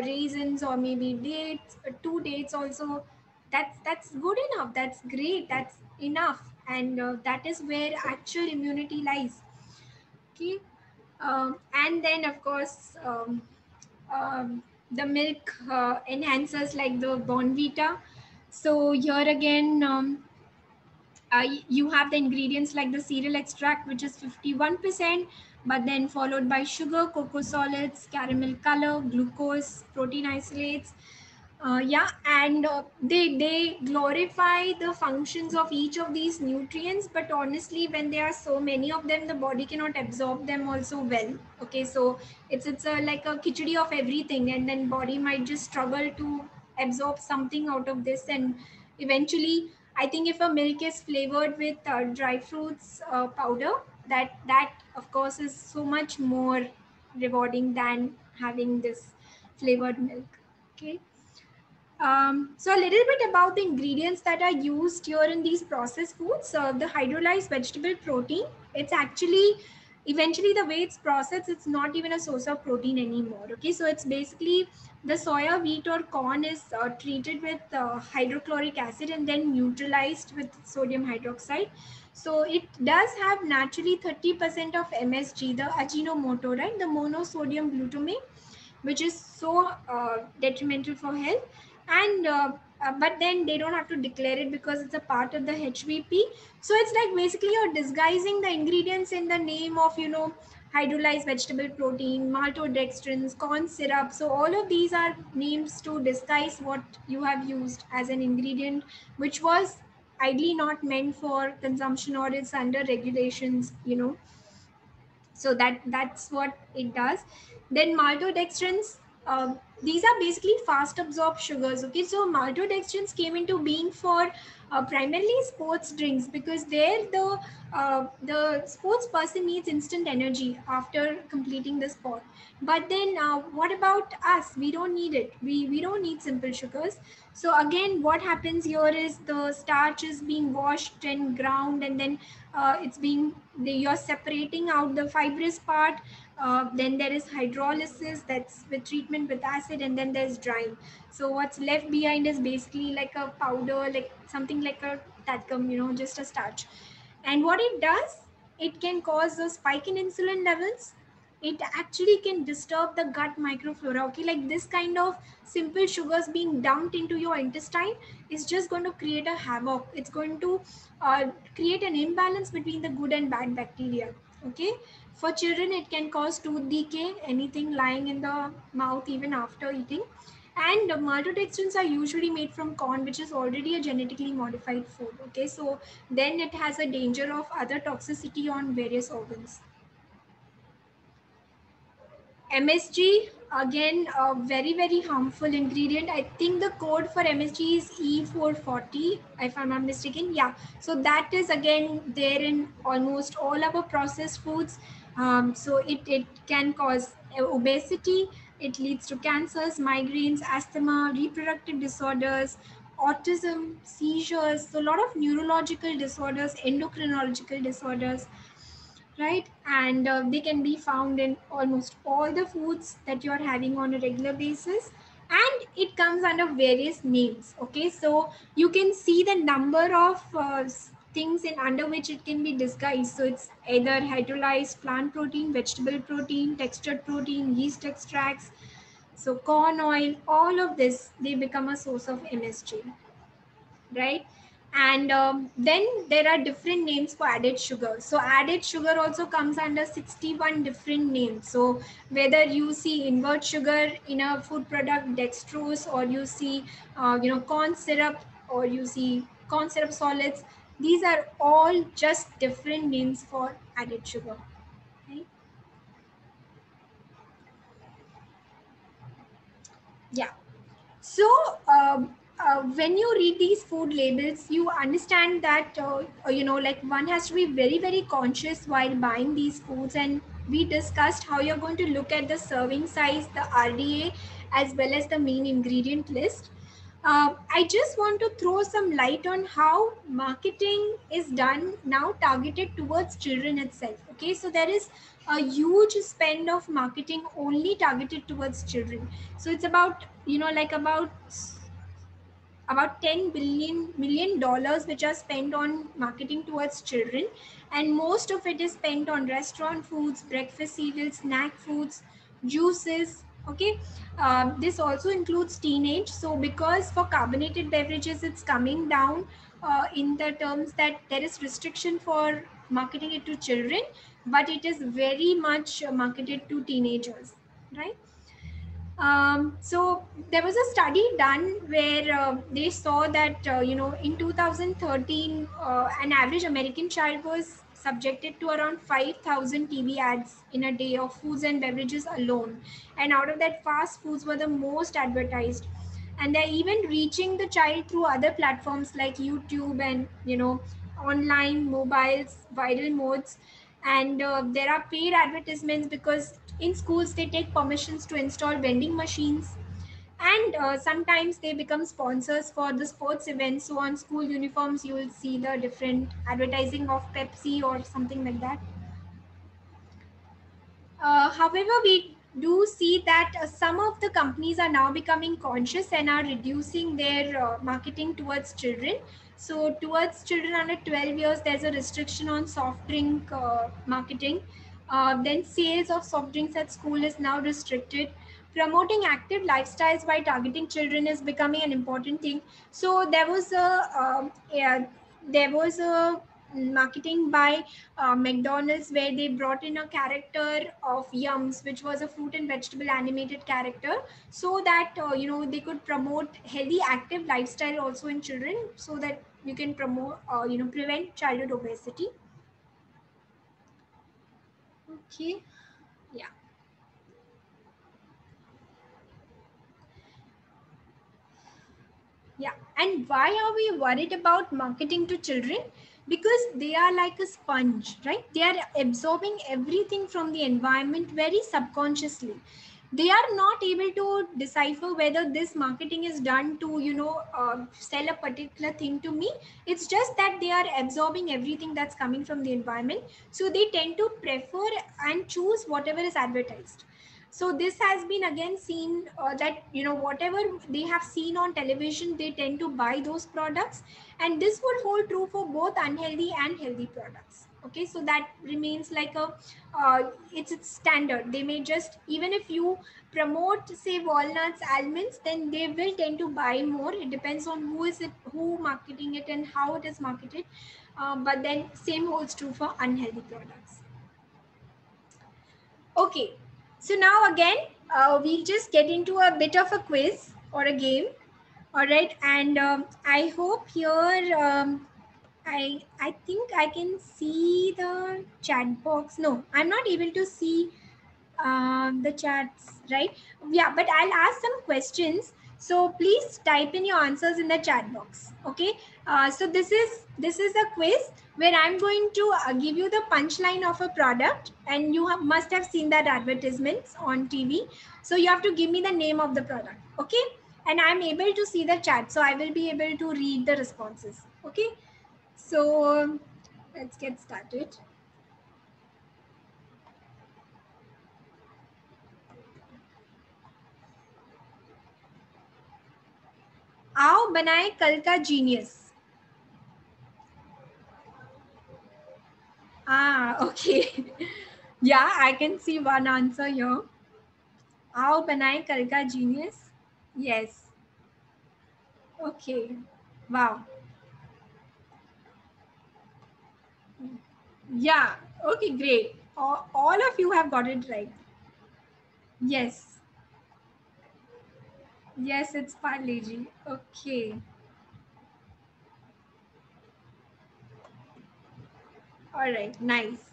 raisins, or maybe dates, 2 dates also. That's good enough. That's great. That's enough, and that is where actual immunity lies. Okay. And then of course the milk enhancers like the Bonvita. So here again you have the ingredients like the cereal extract, which is 51%, but then followed by sugar, cocoa solids, caramel color, glucose, protein isolates. And they glorify the functions of each of these nutrients, but honestly when there are so many of them, the body cannot absorb them also well. Okay, so it's a like a khichdi of everything, and then body might just struggle to absorb something out of this. And eventually I think if a milk is flavored with dry fruits powder, that of course is so much more rewarding than having this flavored milk. Okay. So a little bit about the ingredients that are used here in these processed foods. The hydrolyzed vegetable protein, it's actually, eventually the way it's processed, it's not even a source of protein anymore. Okay, so it's basically the soya, wheat or corn is treated with hydrochloric acid and then neutralized with sodium hydroxide. So it does have naturally 30% of MSG, the Ajinomoto, right? The monosodium glutamate, which is so detrimental for health. And but then they don't have to declare it because it's a part of the HVP. So it's like basically you're disguising the ingredients in the name of, you know, hydrolyzed vegetable protein, maltodextrins, corn syrup. So all of these are names to disguise what you have used as an ingredient, which was ideally not meant for consumption, or it's under regulations, you know. So that's what it does. Then maltodextrins, these are basically fast absorbed sugars. Okay, so maltodextrins came into being for primarily sports drinks, because there the sports person needs instant energy after completing the sport. But then what about us? We don't need it. We don't need simple sugars. So again, what happens here is the starch is being washed and ground, and then it's being, you're separating out the fibrous part. Then there is hydrolysis, that's with treatment with acid, and then there's drying. So what's left behind is basically like a powder, like something like a talcum, you know, just a starch. And what it does, it can cause a spike in insulin levels. It actually can disturb the gut microflora. Okay, like this kind of simple sugars being dumped into your intestine is just going to create a havoc. It's going to create an imbalance between the good and bad bacteria. Okay, for children it can cause tooth decay, anything lying in the mouth even after eating. And maltodextrins are usually made from corn, which is already a genetically modified food. Okay, so then it has a danger of other toxicity on various organs. MSG, again, a very, very harmful ingredient. I think the code for MSG is E440, if I'm not mistaken. Yeah, so that is again there in almost all our processed foods. So it can cause obesity, it leads to cancers, migraines, asthma, reproductive disorders, autism, seizures, so a lot of neurological disorders, endocrinological disorders, right? And they can be found in almost all the foods that you're having on a regular basis. And it comes under various names. Okay, so you can see the number of things in under which it can be disguised. So it's either hydrolyzed plant protein, vegetable protein, textured protein, yeast extracts, so corn oil, all of this, they become a source of MSG, right? And then there are different names for added sugar. So added sugar also comes under 61 different names. So whether you see invert sugar in a food product, dextrose, or you see you know, corn syrup, or you see corn syrup solids, these are all just different names for added sugar, right? Yeah. So when you read these food labels, you understand that you know, like one has to be very, very conscious while buying these foods. And we discussed how you're going to look at the serving size, the RDA, as well as the main ingredient list. I just want to throw some light on how marketing is done now, targeted towards children itself. Okay, so there is a huge spend of marketing only targeted towards children. So it's about, you know, like about $10 million which are spent on marketing towards children, and most of it is spent on restaurant foods, breakfast cereals, snack foods, juices. Okay, this also includes teenage. So because for carbonated beverages it's coming down in the terms that there is restriction for marketing it to children, but it is very much marketed to teenagers, right? So there was a study done where they saw that you know, in 2013 an average American child was subjected to around 5,000 TV ads in a day of foods and beverages alone, and out of that fast foods were the most advertised. And they're even reaching the child through other platforms like YouTube and, you know, online, mobiles, viral modes. And there are paid advertisements because in schools they take permissions to install vending machines, and sometimes they become sponsors for the sports events. So on school uniforms you will see the different advertising of Pepsi or something like that. However, we do see that some of the companies are now becoming conscious and are reducing their marketing towards children. So towards children under 12 years, there's a restriction on soft drink marketing. Then sales of soft drinks at school is now restricted. promoting active lifestyles by targeting children is becoming an important thing. So there was a marketing by McDonald's where they brought in a character of Yums, which was a fruit and vegetable animated character, so that they could promote healthy active lifestyle also in children, so that you can promote prevent childhood obesity. Okay, yeah. Yeah, and why are we worried about marketing to children? Because they are like a sponge, right? They are absorbing everything from the environment very subconsciously. They are not able to decipher whether this marketing is done to, sell a particular thing to me. It's just that they are absorbing everything that's coming from the environment. So they tend to prefer and choose whatever is advertised. So this has been again seen that whatever they have seen on television, they tend to buy those products, and this would hold true for both unhealthy and healthy products. Okay, so that remains like a it's standard. They may just, even if you promote say walnuts, almonds, then they will tend to buy more. It depends on who marketing it and how it is marketed, but then same holds true for unhealthy products. Okay, so now again, we'll just get into a bit of a quiz or a game. All right, and I hope here, I think I can see the chat box. No, I'm not able to see the chats, right? Yeah, but I'll ask some questions. So please type in your answers in the chat box. Okay. So this is a quiz where I'm going to give you the punchline of a product, and you must have seen that advertisements on TV. So you have to give me the name of the product. Okay. And I'm able to see the chat, so I will be able to read the responses. Okay. So let's get started. आओ बनाए कल का genius. Okay. Yeah, I can see one answer here. आओ बनाए कल का genius. Yes. Okay. Wow. Yeah. Okay, great. All of you have got it right. Yes. Yes, it's Parle-G. Okay. All right. Nice.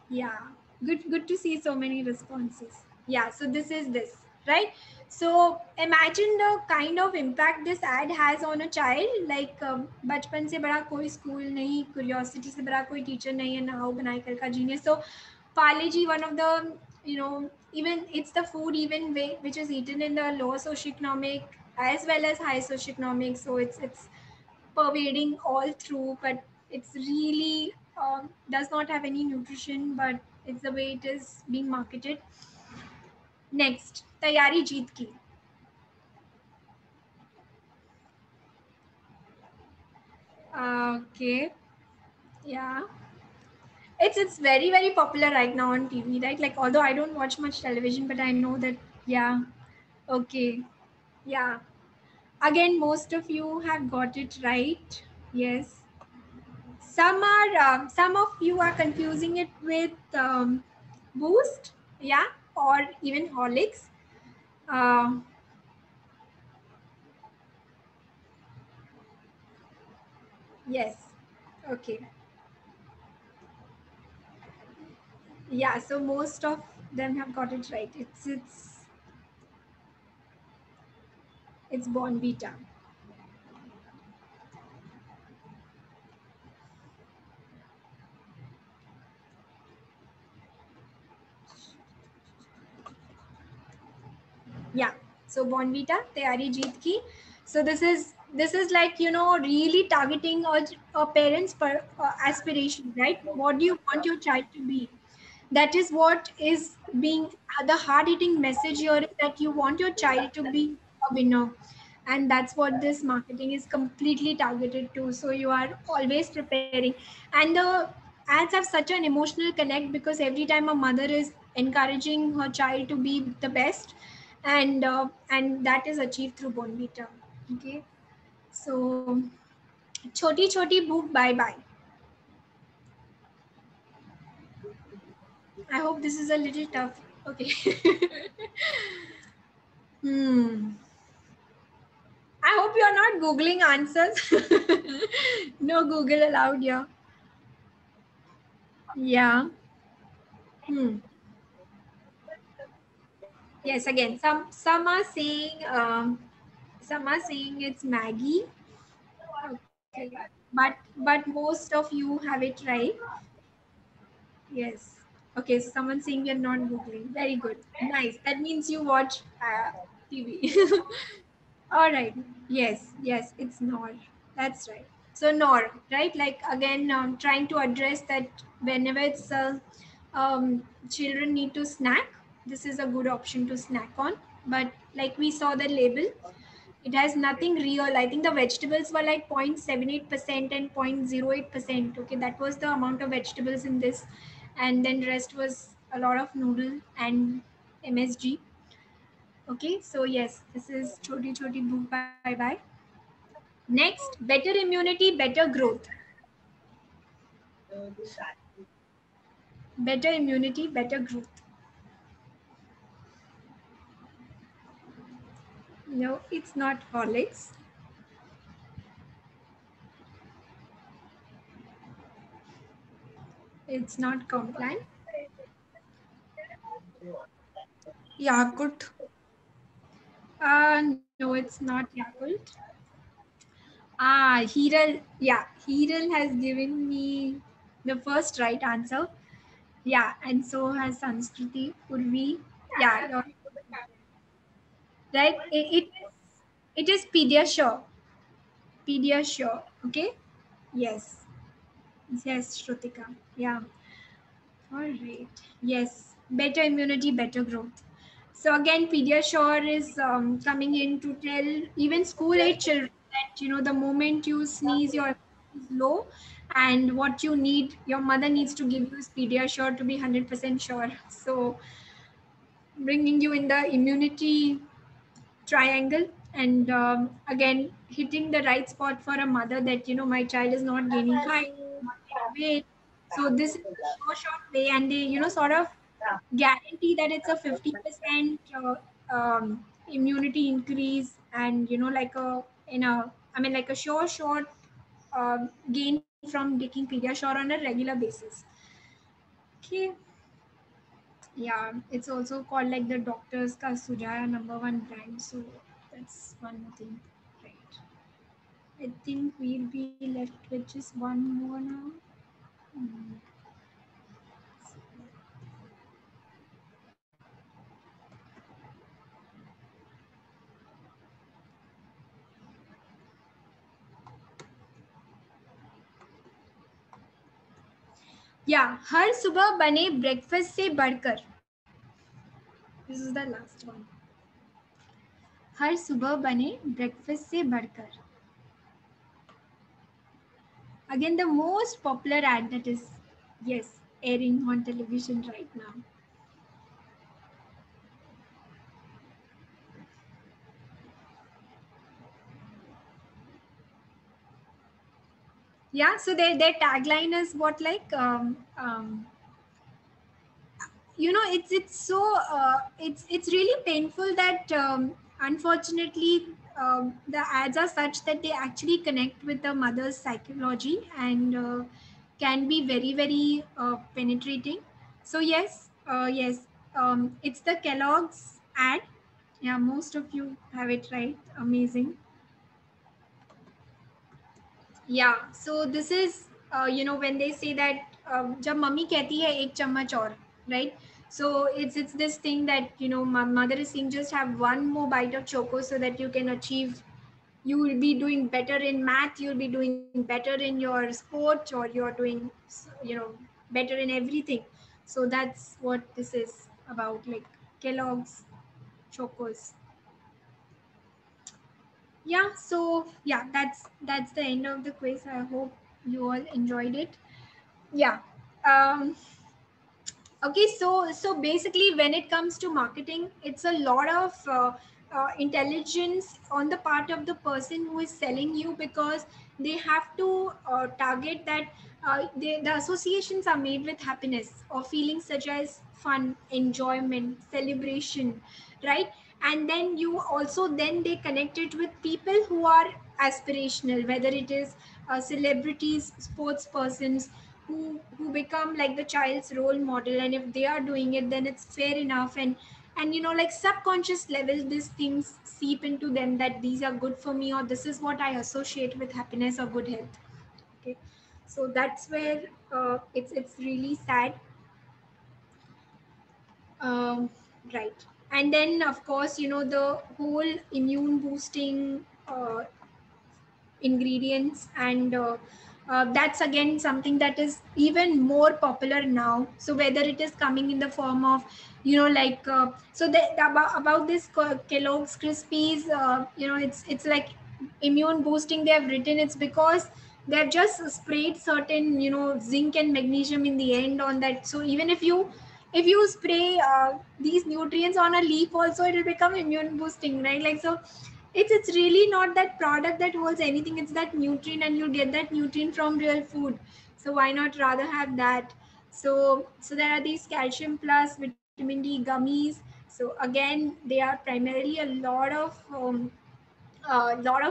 Yeah. Good to see so many responses. Yeah. So this is this, right? So imagine the kind of impact this ad has on a child. Like बचपन से बड़ा कोई school नहीं, curiosity से बड़ा कोई teacher नहीं है, ना बनाए कल का genius. So Parle-G, one of the, even it's the food even which is eaten in the lower socioeconomic as well as high socioeconomic. So it's pervading all through, but it's really does not have any nutrition, but it's the way it is being marketed. Next, Tayari Jeet Ki. Okay, yeah, it's very popular right now on TV, right? Like, although I don't watch much television, but I know that, yeah. Okay, yeah. Again, most of you have got it right. Yes. Some of you are confusing it with Boost, yeah, or even Horlicks. Yes. Okay. Yeah. So most of them have got it right. It's Bournvita. Yeah. So Bournvita, Tayari Jeet Ki. So this is like, really targeting a parent's aspiration, right? What do you want your child to be? That is what is being the hard-hitting message here, is that you want your child to be a winner, and that's what this marketing is completely targeted to. So you are always preparing, and the ads have such an emotional connect, because every time a mother is encouraging her child to be the best, and that is achieved through Bonvita. Okay, so choti choti book bye bye. I hope this is a little tough. Okay. I hope you're not Googling answers. No Google allowed here. Yeah. Yes, again, some are saying it's Maggie. Okay. But most of you have it right. Yes. Okay, so someone's saying you're not Googling. Very good. Nice. That means you watch TV. All right. Yes, it's Nor. That's right. So Nor, right? Like again, trying to address that whenever it's children need to snack, this is a good option to snack on. But like we saw the label, it has nothing real. I think the vegetables were like 0.78% and 0.08%. Okay, that was the amount of vegetables in this, and then rest was a lot of noodle and MSG. Okay, so yes, this is Choti Choti Book Bye Bye. Next, better immunity, better growth. Better immunity, better growth. No, it's not Horlicks. It's not Complan. Yakult. No, it's not Yakult. Hiral. Yeah, Hiral has given me the first right answer. Yeah, and so has Sanskriti, Urvi. Yeah, right. It is Pediasure. Pediasure. Okay. Yes. Yes, Shrutika. Yeah. All right. Yes. Better immunity, better growth. So again, Pediasure is coming in to tell even school-age children that the moment you sneeze, your immune is low, and what you need, your mother needs to give you is Pediasure to be 100% sure. So bringing you in the immunity triangle, and again hitting the right spot for a mother that my child is not gaining height, not gaining weight. So this is a short way, and they sort of guarantee that it's a 50% immunity increase, and like a like a short gain from taking Pediasure on a regular basis. Okay. Yeah, it's also called like the doctors ka Sujaya #1 brand. So that's one more thing, right? I think we'll be left with just one more now. Hmm. Yeah, हर सुबह बने breakfast से बढ़कर. This is the last one. हर सुबह बने breakfast से बढ़कर. Again, the most popular ad that is, yes, airing on television right now. Yeah, so their tagline is what, like it's so it's really painful that unfortunately the ads are such that they actually connect with the mother's psychology, and can be very very penetrating. So yes, it's the Kellogg's ad. Yeah, most of you have it right. Amazing. Yeah, so this is when they say that जब mummy कहती है एक चम्मच और, right? So it's this thing that my mother is saying, just have one more bite of choco so that you can achieve, you will be doing better in math, you'll be doing better in your sport, or you're doing better in everything. So that's what this is about, like Kellogg's chocos. Yeah, so yeah, that's the end of the quiz. I hope you all enjoyed it. Yeah. Okay, so basically, when it comes to marketing, it's a lot of intelligence on the part of the person who is selling you, because they have to target that the associations are made with happiness or feelings such as fun, enjoyment, celebration, right? And then you also then they connect it with people who are aspirational, whether it is celebrities, sports persons, who become like the child's role model, and if they are doing it, then it's fair enough. And you know, like subconscious level, these things seep into them that these are good for me, or this is what I associate with happiness or good health. Okay, so that's where it's really sad. um, right. And then of course, you know, the whole immune boosting ingredients, and that's again something that is even more popular now. So whether it is coming in the form of, you know, like about this Kellogg's Crispies, you know, it's like immune boosting. They have written it's because they have just sprayed certain, you know, zinc and magnesium in the end on that. So even if you spray these nutrients on a leaf also, it will become immune boosting, right? Like, so it's really not that product that holds anything, it's that nutrient, and you get that nutrient from real food. So why not rather have that? So there are these calcium plus vitamin D gummies. So again, they are primarily a lot of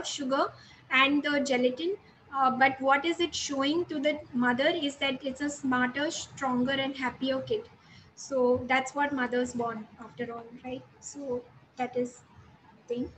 sugar and the gelatin. But what is it showing to the mother is that it's a smarter, stronger, and happier kid. So that's what mothers want after all, right? So that is the thing.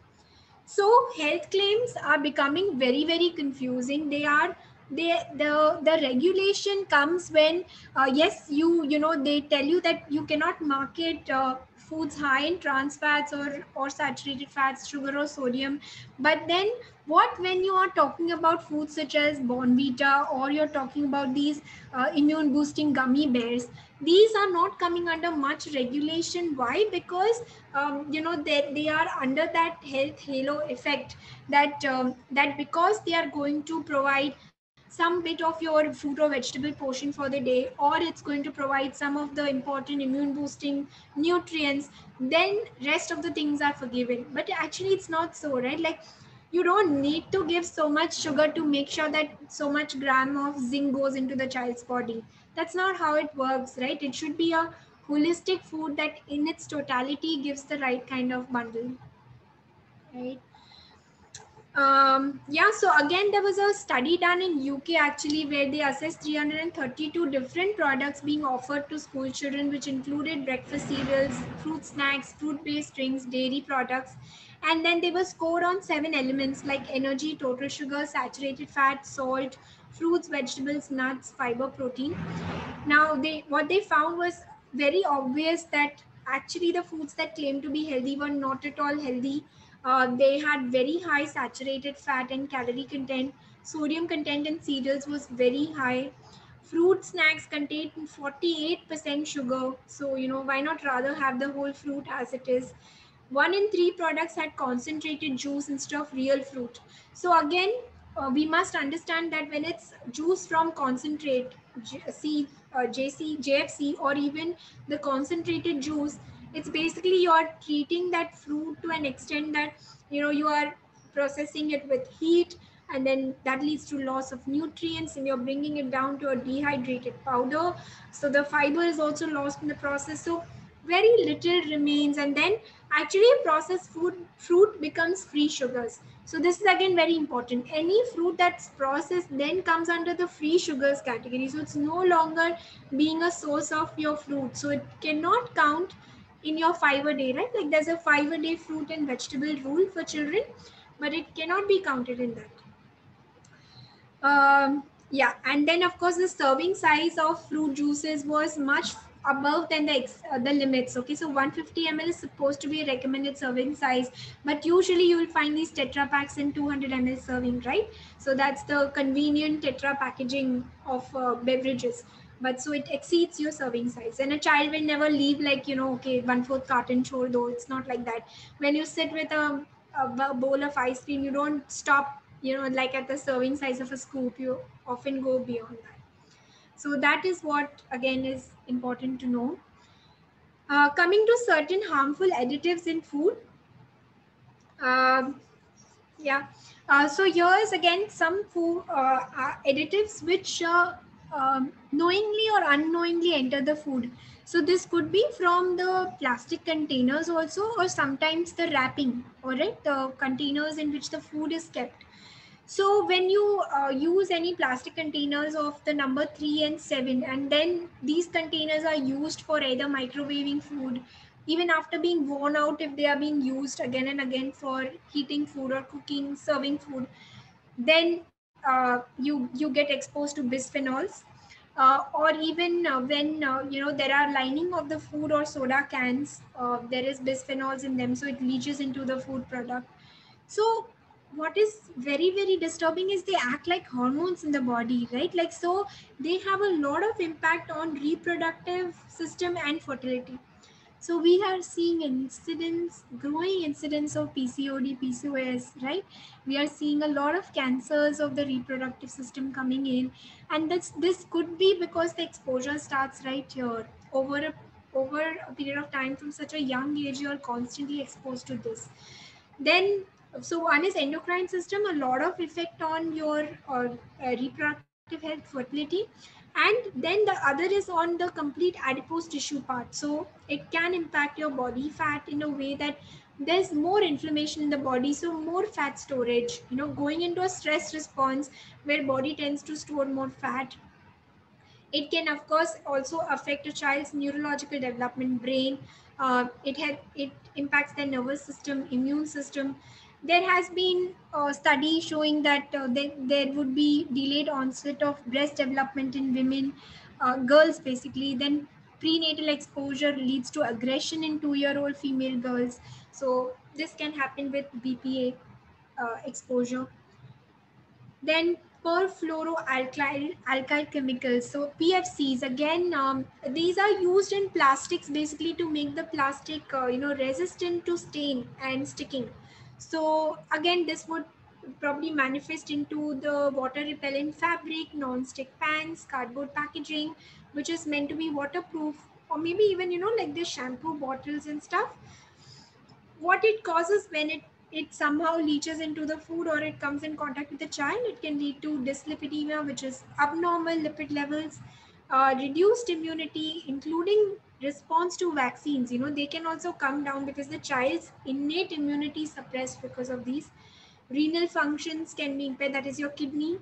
So health claims are becoming very, very confusing. They are the regulation comes when yes, you know, they tell you that you cannot market foods high in trans fats or saturated fats, sugar or sodium. But then what when you are talking about foods such as Bonvita, or you're talking about these immune boosting gummy bears, these are not coming under much regulation. Why? Because you know, they are under that health halo effect, that because they are going to provide some bit of your fruit or vegetable portion for the day, or it's going to provide some of the important immune boosting nutrients, then rest of the things are forgiven. But actually it's not so, right? Like, you don't need to give so much sugar to make sure that so much gram of zinc goes into the child's body. That's not how it works, right? It should be a holistic food that in its totality gives the right kind of bundle, right? Yeah, so again, there was a study done in UK actually, where they assessed 332 different products being offered to school children, which included breakfast cereals, fruit snacks, fruit-based drinks, dairy products. And then they were scored on 7 elements like energy, total sugar, saturated fat, salt, fruits, vegetables, nuts, fiber, protein. Now, what they found was very obvious that actually the foods that claimed to be healthy were not at all healthy. They had very high saturated fat and calorie content. Sodium content in cereals was very high. Fruit snacks contained 48% sugar. So, you know, why not rather have the whole fruit as it is? 1 in 3 products had concentrated juice instead of real fruit. So again, we must understand that when it's juice from concentrate, JFC, or even the concentrated juice, it's basically you're treating that fruit to an extent that, you know, you are processing it with heat, and then that leads to loss of nutrients, and you're bringing it down to a dehydrated powder. So the fiber is also lost in the process. So very little remains, and then actually processed fruit becomes free sugars. So this is again very important. Any fruit that's processed then comes under the free sugars category. So it's no longer being a source of your fruit. So it cannot count in your 5-a-day, right? Like there's a 5-a-day fruit and vegetable rule for children, but it cannot be counted in that. Yeah, and then of course the serving size of fruit juices was much above than the limits. Okay, so 150 ml is supposed to be a recommended serving size, but usually you will find these tetra packs in 200 ml serving, right? So that's the convenient tetra packaging of beverages. But so it exceeds your serving size, and a child will never leave like, you know, okay, 1/4 carton chore, though it's not like that. When you sit with a bowl of ice cream, you don't stop, you know, like at the serving size of a scoop. You often go beyond that. So that is what again is important to know. Coming to certain harmful additives in food. Um, yeah. So here is again some food additives which knowingly or unknowingly enter the food. So this could be from the plastic containers also, or sometimes the wrapping, all right, the containers in which the food is kept. So when you use any plastic containers of the number 3 and 7, and then these containers are used for either microwaving food, even after being worn out, if they are being used again and again for heating food or cooking, serving food, then you get exposed to bisphenols. Or even when there are lining of the food or soda cans, there is bisphenols in them, so it leaches into the food product. So what is very, very disturbing is they act like hormones in the body, right? Like, so they have a lot of impact on reproductive system and fertility. So we are seeing incidents, growing incidents of PCOD, PCOS, right? We are seeing a lot of cancers of the reproductive system coming in, and this could be because the exposure starts right here. Over a period of time, from such a young age, you are constantly exposed to this. Then, so one is endocrine system, a lot of effect on your reproductive health, fertility, and then the other is on the complete adipose tissue part. So it can impact your body fat in a way that there's more inflammation in the body, so more fat storage, going into a stress response where body tends to store more fat. It can, of course, also affect a child's neurological development, brain. It impacts their nervous system, immune system. There has been a study showing that there would be delayed onset of breast development in women, girls basically. Then prenatal exposure leads to aggression in 2-year-old female girls. So this can happen with BPA exposure. Then perfluoroalkyl chemicals, so PFCs, again, these are used in plastics basically to make the plastic resistant to stain and sticking. So again, this would probably manifest into the water repellent fabric, non-stick pans, cardboard packaging, which is meant to be waterproof, or maybe even like the shampoo bottles and stuff. What it causes when it somehow leaches into the food or it comes in contact with the child, it can lead to dyslipidemia, which is abnormal lipid levels, reduced immunity, including response to vaccines. They can also come down because the child's innate immunity is suppressed because of these. Renal functions can be impaired, that is your kidney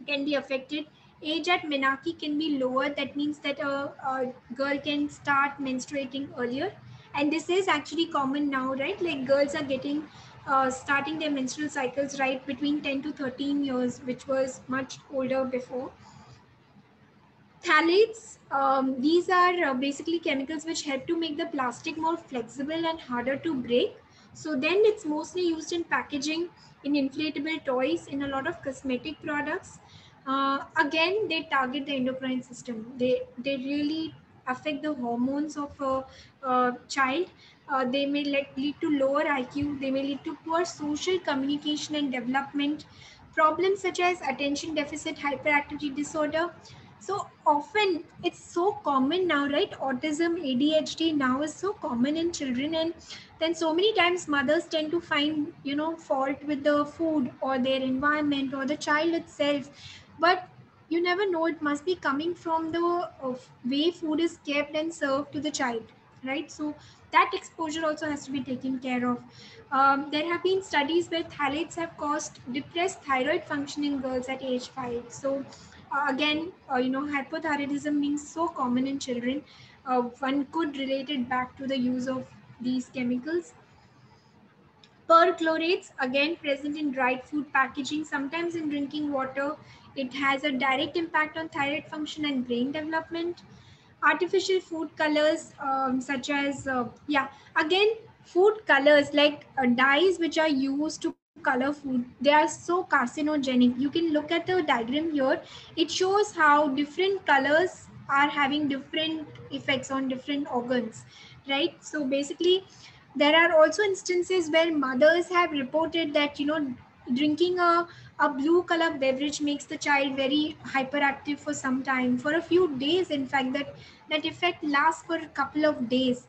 can be affected. Age at menarche can be lower. That means that a girl can start menstruating earlier. And this is actually common now, right? Like girls are getting starting their menstrual cycles right between 10 to 13 years, which was much older before. Phthalates, these are basically chemicals which help to make the plastic more flexible and harder to break. So then it's mostly used in packaging, in inflatable toys, in a lot of cosmetic products. Again, they target the endocrine system. They really affect the hormones of a child. They may lead to lower IQ. They may lead to poor social communication and development. Problems such as attention deficit hyperactivity disorder. So often it's so common now, right? Autism, ADHD now is so common in children, and then so many times mothers tend to find fault with the food or their environment or the child itself. But you never know, it must be coming from the way food is kept and served to the child, right? So that exposure also has to be taken care of. There have been studies where phthalates have caused depressed thyroid function in girls at age 5. So again, hypothyroidism being so common in children, one could relate it back to the use of these chemicals. Perchlorates, again present in dried food packaging, sometimes in drinking water. It has a direct impact on thyroid function and brain development. Artificial food colors, such as, again, food colors like dyes which are used to color food, they are so carcinogenic. You can look at the diagram here. It shows how different colors are having different effects on different organs, right? So basically, there are also instances where mothers have reported that Drinking a blue color beverage makes the child very hyperactive for some time, for a few days. In fact, that effect lasts for a couple of days.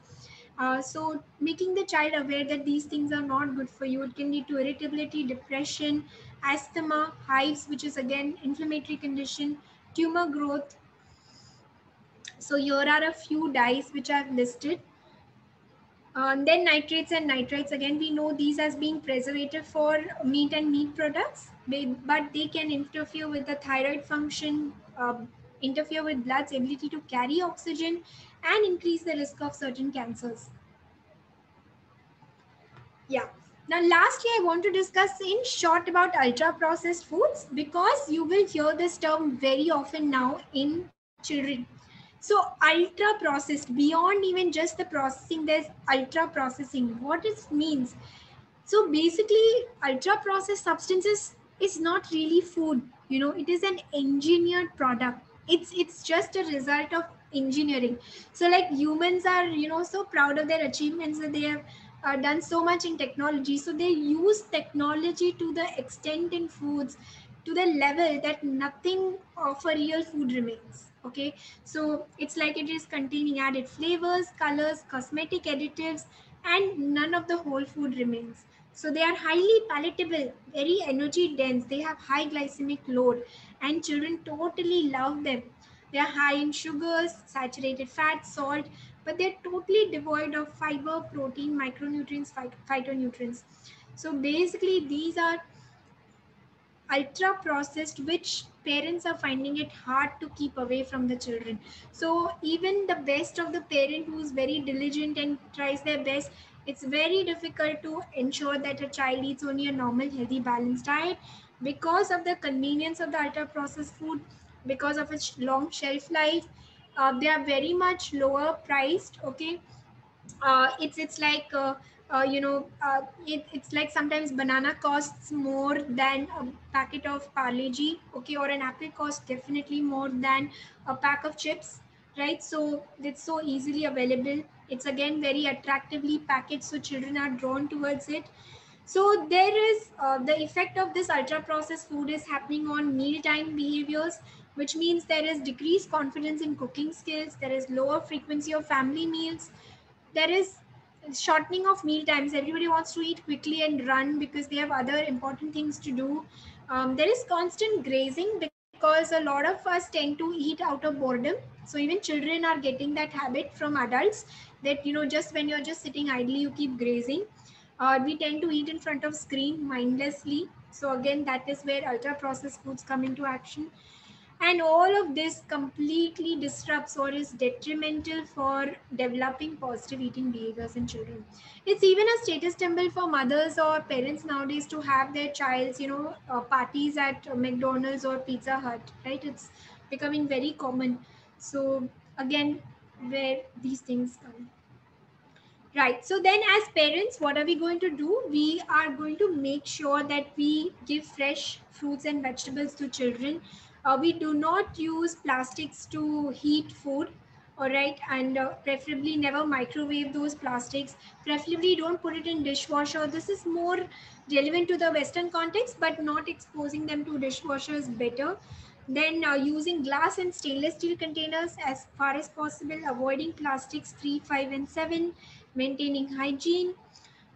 So making the child aware that these things are not good for you. It can lead to irritability, depression, asthma, hives, which is again inflammatory condition, tumor growth. So here are a few dyes which I've listed. Then nitrates and nitrites, again, we know these as being preservative for meat and meat products, but they can interfere with the thyroid function, interfere with blood's ability to carry oxygen, and increase the risk of certain cancers. Yeah. Now, lastly, I want to discuss in short about ultra processed foods, because you will hear this term very often now in children. So ultra processed, beyond even just the processing, there's ultra processing. What it means? So basically, ultra processed substances is not really food. You know, it is an engineered product. It's just a result of engineering. So like humans are, you know, so proud of their achievements that they have done so much in technology. So they use technology to the extent in foods, to the level that nothing of a real food remains. Okay, so it's like it is containing added flavors, colors, cosmetic additives, and none of the whole food remains. So they are highly palatable, very energy dense, they have high glycemic load, and children totally love them. They are high in sugars, saturated fat, salt, but they're totally devoid of fiber, protein, micronutrients, phytonutrients. So basically, these are ultra processed, which parents are finding it hard to keep away from the children. So even the best of the parent who's very diligent and tries their best, it's very difficult to ensure that a child eats only a normal healthy balanced diet, because of the convenience of the ultra processed food, because of its long shelf life. They are very much lower priced. Okay, it's like it's like sometimes banana costs more than a packet of Parle-G, okay, or an apple costs definitely more than a pack of chips, right? So it's so easily available. It's again very attractively packaged, so children are drawn towards it. So there is the effect of this ultra processed food is happening on mealtime behaviors, which means there is decreased confidence in cooking skills, there is lower frequency of family meals, there is shortening of meal times. Everybody wants to eat quickly and run because they have other important things to do. There is constant grazing, because a lot of us tend to eat out of boredom. So even children are getting that habit from adults, that just when you're just sitting idly, you keep grazing. We tend to eat in front of screen mindlessly. So again, that is where ultra processed foods come into action. And all of this completely disrupts or is detrimental for developing positive eating behaviors in children. It's even a status symbol for mothers or parents nowadays to have their child's, parties at McDonald's or Pizza Hut, right? It's becoming very common. So again, where these things come. Right. So then as parents, what are we going to do? We are going to make sure that we give fresh fruits and vegetables to children. We do not use plastics to heat food. All right. And preferably never microwave those plastics. Preferably don't put it in dishwasher. This is more relevant to the Western context, but not exposing them to dishwasher is better. Then using glass and stainless steel containers as far as possible, avoiding plastics 3, 5, and 7, maintaining hygiene,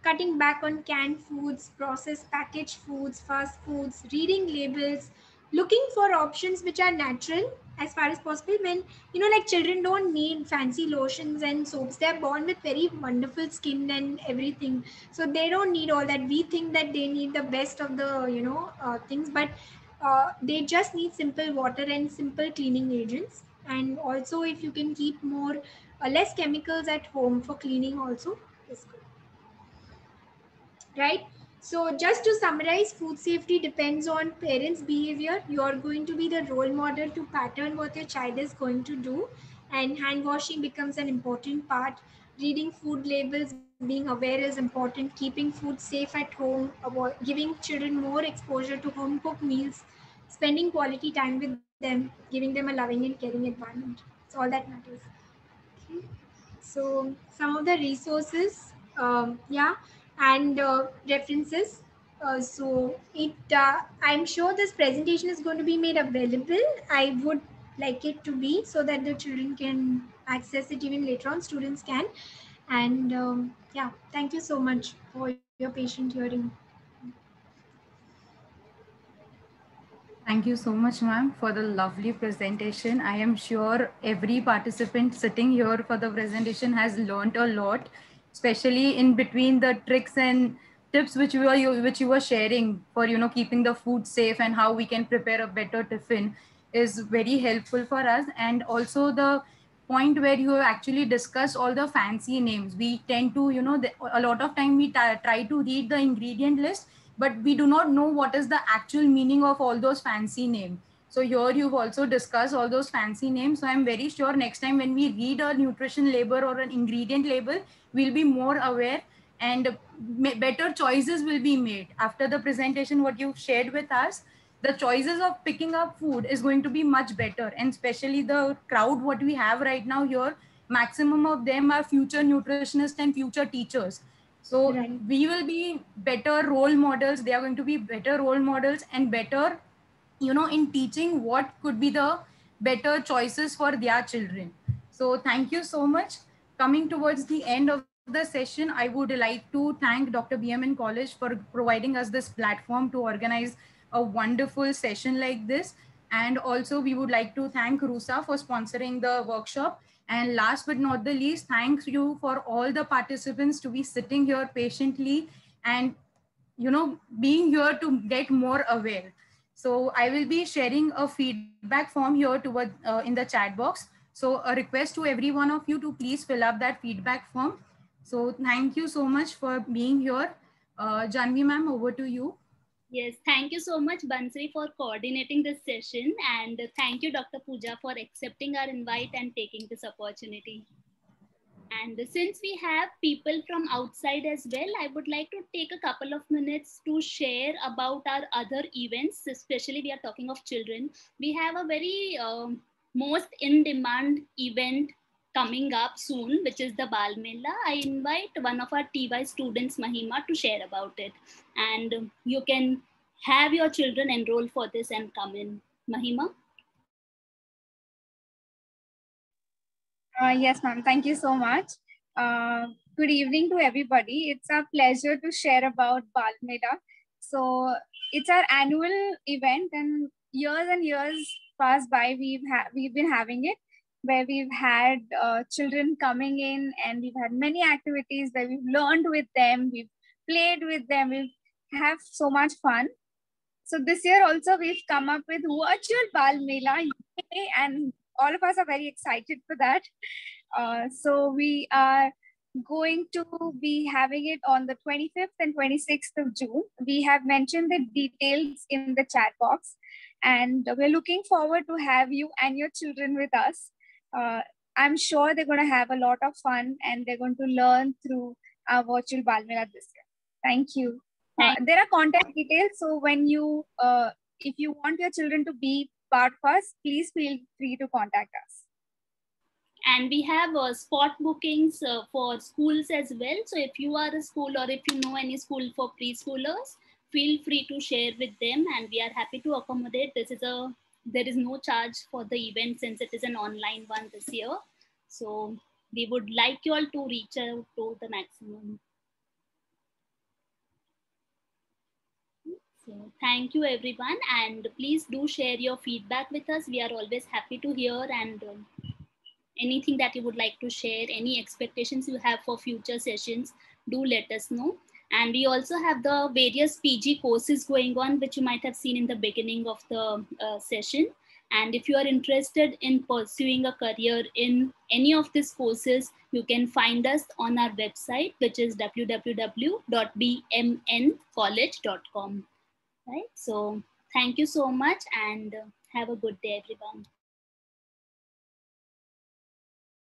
cutting back on canned foods, processed packaged foods, fast foods, reading labels, looking for options which are natural as far as possible. When, like children don't need fancy lotions and soaps, they're born with very wonderful skin and everything. So they don't need all that. We think that they need the best of the, things, but they just need simple water and simple cleaning agents. And also if you can keep more less chemicals at home for cleaning also is good, right? So just to summarize, food safety depends on parents' behavior. You are going to be the role model to pattern what your child is going to do, and hand washing becomes an important part. Reading food labels, being aware is important. Keeping food safe at home, giving children more exposure to home cooked meals, spending quality time with them, giving them a loving and caring environment. It's all that matters. Okay. So some of the resources, yeah, and references. So I'm sure this presentation is going to be made available. I would like it to be so that the children can access it even later on, students can. And yeah, thank you so much for your patient hearing. Thank you so much, ma'am, for the lovely presentation. I am sure every participant sitting here for the presentation has learned a lot, especially in between the tricks and tips which you were sharing for keeping the food safe and how we can prepare a better tiffin is very helpful for us. And also the point where you actually discussed all the fancy names. We tend to a lot of time we try to read the ingredient list, but we do not know what is the actual meaning of all those fancy names. So here you've also discussed all those fancy names. So I'm very sure next time when we read a nutrition label or an ingredient label, we'll be more aware and better choices will be made. After the presentation, what you've shared with us, the choices of picking up food is going to be much better. And especially the crowd, what we have right now here, maximum of them are future nutritionists and future teachers. So Right. we will be better role models. They are going to be better role models and better, in teaching what could be the better choices for their children. So thank you so much. Coming towards the end of the session, I would like to thank Dr. BMN College for providing us this platform to organize a wonderful session like this. And also we would like to thank RUSA for sponsoring the workshop. And last but not the least, thanks you for all the participants to be sitting here patiently and being here to get more aware. So I will be sharing a feedback form here in the chat box. So a request to every one of you to please fill up that feedback form. So thank you so much for being here. Janvi ma'am, over to you. Yes, thank you so much, Bansri, for coordinating this session. And thank you, Dr. Pooja, for accepting our invite and taking this opportunity. And since we have people from outside as well, I would like to take a couple of minutes to share about our other events, especially we are talking of children. We have a very most in-demand event coming up soon, which is the Bal Mela. I invite one of our TY students, Mahima, to share about it. And you can have your children enroll for this and come in. Mahima? Yes, ma'am. Thank you so much. Good evening to everybody. It's a pleasure to share about Bal Mela. So it's our annual event, and years pass by. We've been having it, where we've had children coming in, and we've had many activities where we've learned with them, we've played with them, we have so much fun. So this year also we've come up with virtual Bal Mela, and all of us are very excited for that. So we are going to be having it on the 25th and 26th of June. We have mentioned the details in the chat box, and we're looking forward to have you and your children with us. I'm sure they're going to have a lot of fun and they're going to learn through our virtual Bal Mela this year. Thank you. There are contact details. So when you, if you want your children to be part of us, please feel free to contact us. And we have spot bookings for schools as well. So if you are a school or if you know any school for preschoolers, feel free to share with them, and we are happy to accommodate. There is no charge for the event since it is an online one this year. So we would like you all to reach out to the maximum. So thank you everyone, and please do share your feedback with us. We are always happy to hear, and anything that you would like to share, any expectations you have for future sessions, do let us know. And we also have the various PG courses going on, which you might have seen in the beginning of the session. And if you are interested in pursuing a career in any of these courses, you can find us on our website, which is www.bmncollege.com. Right? So thank you so much, and have a good day, everyone.